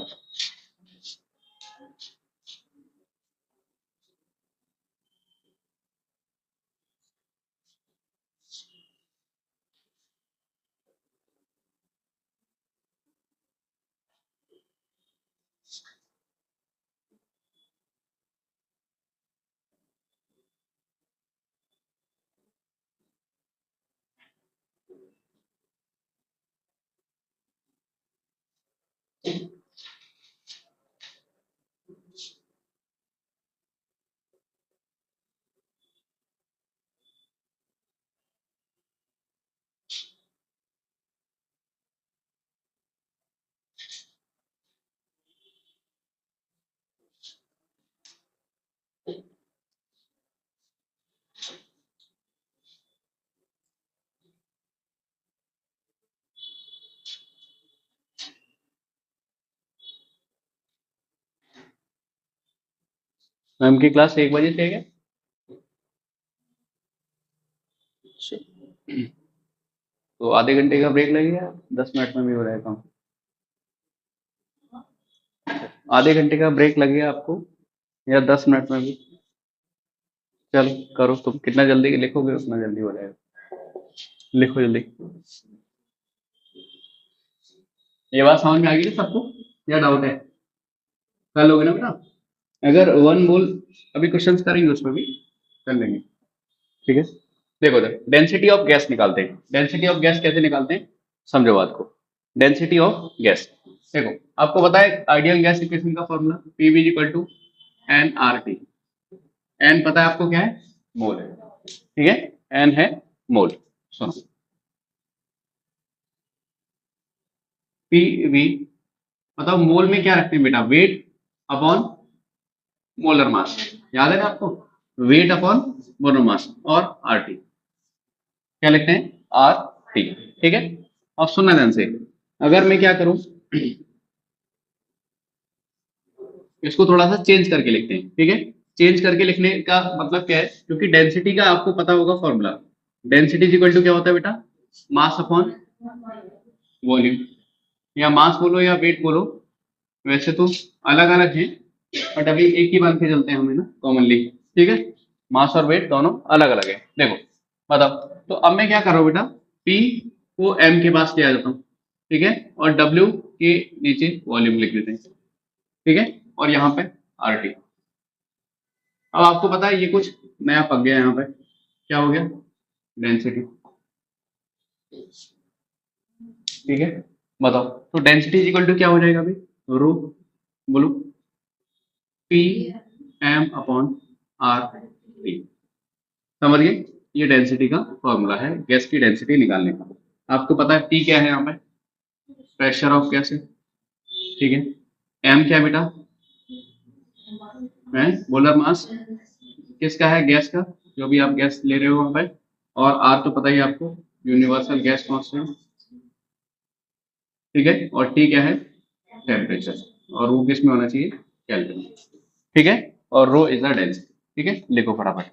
मैम की क्लास 1 बजे से है क्या? तो आधे घंटे का ब्रेक लगेगा, 10 मिनट में भी हो जाएगा काम। आधे घंटे का ब्रेक लगेगा आपको या 10 मिनट में भी? चलो करो, तुम कितना जल्दी लिखोगे उतना जल्दी हो जाएगा। लिखो जल्दी। ये बात समझ में आ गई ना सबको, या डाउट है? कर लोगे ना बेटा? अगर वन मोल, अभी क्वेश्चंस करेंगे उसमें भी, कर लेंगे। ठीक है, देखो देखो डेंसिटी ऑफ गैस निकालते हैं। डेंसिटी ऑफ गैस कैसे निकालते हैं, समझो बात को। डेंसिटी ऑफ गैस, देखो आपको पता है आइडियल गैस इक्वेशन का formula P V equal to N R T. N पता है आपको क्या है, मोल है। ठीक है, एन है मोल। सुनो, पी वी मतलब मोल में क्या रखते हैं बेटा, वेट अपॉन मोलर मास। याद है ना आपको, वेट अपॉन मोलर मास। और आर टी क्या लिखते हैं, आर टी। ठीक है, अब सुनना ध्यान से, अगर मैं क्या करूं, इसको थोड़ा सा चेंज करके लिखते हैं। ठीक है, चेंज करके लिखने का मतलब क्या है, क्योंकि डेंसिटी का आपको पता होगा formula, density is equal to क्या होता है बेटा, मास अपॉन वॉल्यूम। या मास बोलो या वेट बोलो, वैसे तो अलग अलग है, बट अभी एक ही मान के चलते हैं हमें ना कॉमनली। ठीक है, मास और वेट दोनों अलग अलग है। देखो बताओ, तो अब मैं क्या कर रहा हूँ बेटा, P को M के पास ले आ जाता हूँ। ठीक है, और W के नीचे वॉल्यूम लिख देते हैं। ठीक है, और यहाँ पे RT। अब आपको पता है ये कुछ नया पक गया यहाँ पे, क्या हो गया, डेंसिटी। ठीक है, बताओ, तो डेंसिटी इज इक्वल टू क्या हो जाएगा अभी, रो, बोलो, P M upon R T. समझ गए, ये डेंसिटी का फॉर्मूला है गैस की डेंसिटी निकालने का। आपको पता है टी क्या है, यहाँ पे प्रेशर ऑफ गैस है। ठीक है, एम क्या है बेटा, है मोलर मास किसका है, गैस का, जो भी आप गैस ले रहे हो वहां पे। और आर तो पता ही है आपको, यूनिवर्सल गैस कांस्टेंट। ठीक है, और टी क्या है, टेम्परेचर। और वो किस में होना चाहिए, केल्विन। ठीक है, और रो इज द डेंसिटी। ठीक है, लिखो फटाफट।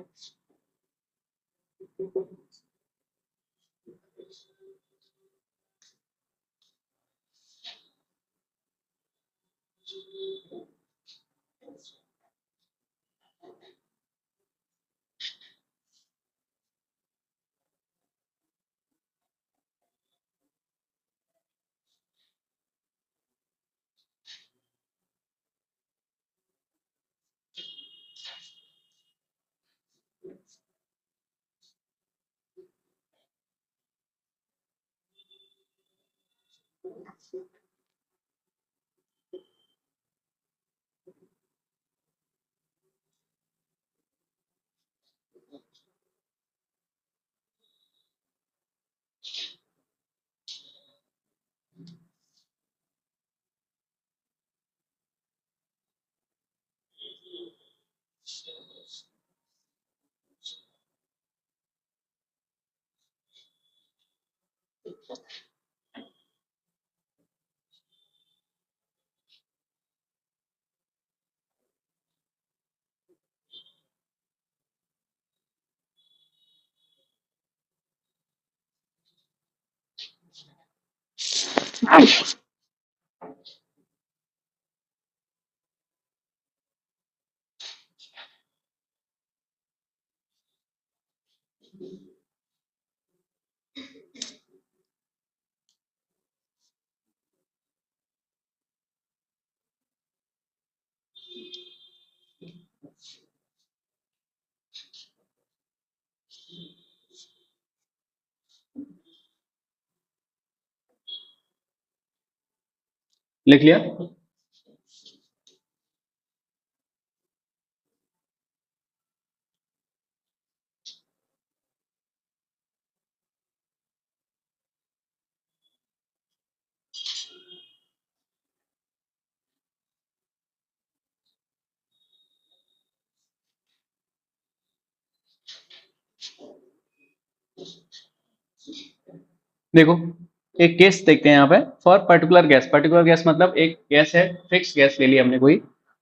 लिख लिया, देखो एक केस देखते हैं यहाँ पे, for particular gas. Particular gas मतलब एक गैस है, फिक्स गैस ले ली हमने कोई,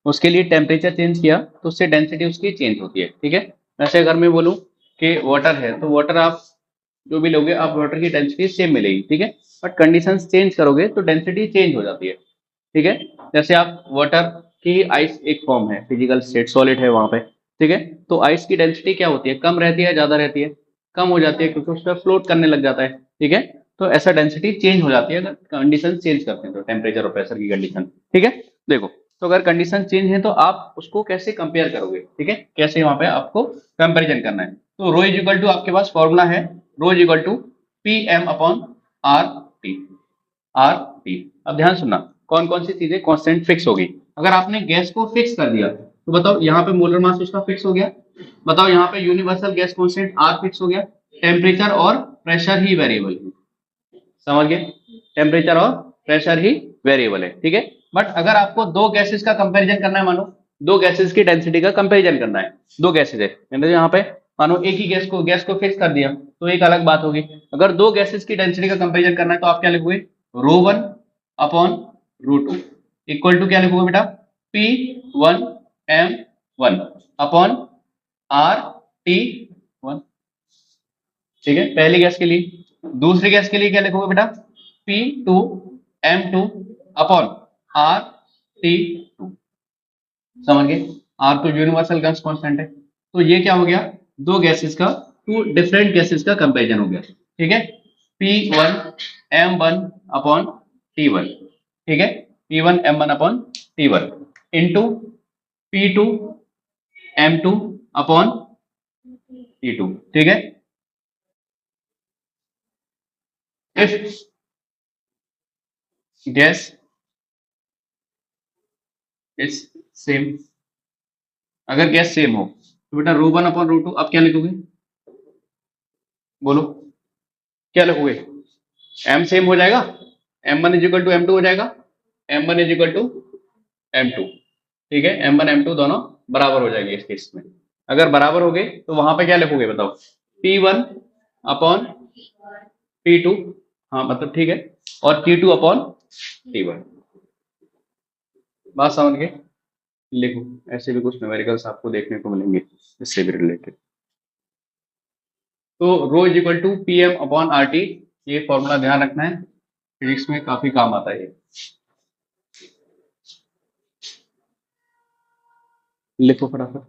उसके लिए टेम्परेचर चेंज किया तो उससे डेंसिटी उसकी चेंज होती है, ठीक है। वैसे अगर मैं बोलूँ कि वाटर है, तो वाटर आप जो भी लोगे, आप वाटर की डेंसिटी सेम मिलेगी, ठीक है। बट कंडीशंस चेंज करोगे तो डेंसिटी चेंज हो जाती है, ठीक है। जैसे आप वाटर की, आइस एक फॉर्म है, फिजिकल स्टेट सॉलिड है वहां पे, ठीक है। तो आइस की डेंसिटी क्या होती है, कम रहती है, ज्यादा रहती है, कम हो जाती है, क्योंकि उस पर फ्लोट करने लग जाता है, ठीक है। तो ऐसा डेंसिटी चेंज हो जाती है अगर कंडीशन चेंज करते हैं, तो टेम्परेचर और प्रेशर की कंडीशन, ठीक है। देखो, तो अगर कंडीशन चेंज है तो आप उसको कैसे कंपेयर करोगे, ठीक है, कैसे वहां पे आपको कंपेरिजन करना है। तो रो इज इक्वल टू, आपके पास फॉर्मूला है, rho is equal to P M upon R T, R T. अब ध्यान सुनना, कौन कौन सी चीजें कांस्टेंट फिक्स होगी। अगर आपने गैस को फिक्स कर दिया तो बताओ, यहाँ पे मोलर मास उसका फिक्स हो गया, बताओ यहाँ पे universal gas constant R fix हो गया, टेम्परेचर और प्रेशर ही वेरिएबल है, समझ गए, टेम्परेचर और प्रेशर ही वेरिएबल है, ठीक है। बट अगर आपको दो गैसेस का कंपैरिजन करना है, मानो दो गैसेस की डेंसिटी का कंपैरिजन करना है, दो गैसेस है, मतलब यहाँ पे मानो एक ही गैस को फिक्स कर दिया तो एक अलग बात होगी। अगर दो गैसेस की डेंसिटी का कंपैरिजन करना है तो आप क्या लिखोगे, rho one upon rho two equal to क्या लिखोगे बेटा, P one M one upon R T one, ठीक है, पहली गैस के लिए। दूसरी गैस के लिए क्या लिखोगे बेटा, P2M2 अपॉन RT2, समझ गए। आर तो यूनिवर्सल गैस कांस्टेंट है, तो ये क्या हो गया, दो गैसेस का, टू डिफरेंट गैसेस का कंपैरिजन हो गया, ठीक है। P1M1 अपॉन T1, ठीक है, P1M1 upon T1 into P2M2 upon T2, ठीक है। इफ गैस इज सेम, अगर गैस सेम हो तो बेटा रो वन अपॉन रो टू, अब क्या लिखोगे, बोलो क्या लिखोगे, एम सेम हो जाएगा, M1 is equal to M2 हो जाएगा, M1 is equal to M2, ठीक है, M1 M2 दोनों बराबर हो जाएंगे इस केस में। अगर बराबर हो गए तो वहां पे क्या लिखोगे बताओ, P1 अपॉन P2, हाँ मतलब ठीक है, और T2 अपॉन T1, बात समझ गए। लिखो, ऐसे भी कुछ न्यूमेरिकल्स आपको देखने को मिलेंगे इससे भी रिलेटेड। तो rho is equal to P M upon R T, ये फॉर्मूला ध्यान रखना है, फिजिक्स में काफी काम आता है ये, लिखो फटाफट।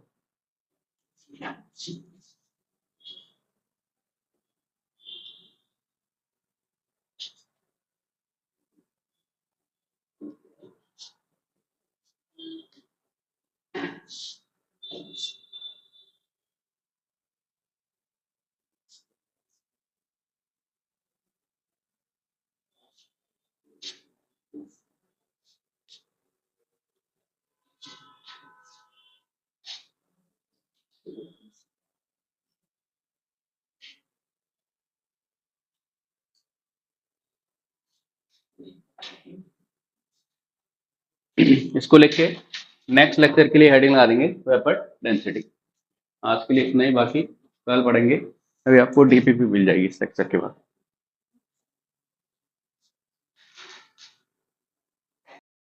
इसको लिख के नेक्स्ट लेक्चर के लिए हेडिंग लगा देंगे, वेपर डेंसिटी। आज के लिए इतना ही, बाकी कल पढ़ेंगे। अभी आपको डीपीपी मिल जाएगी इस लेक्चर के बाद।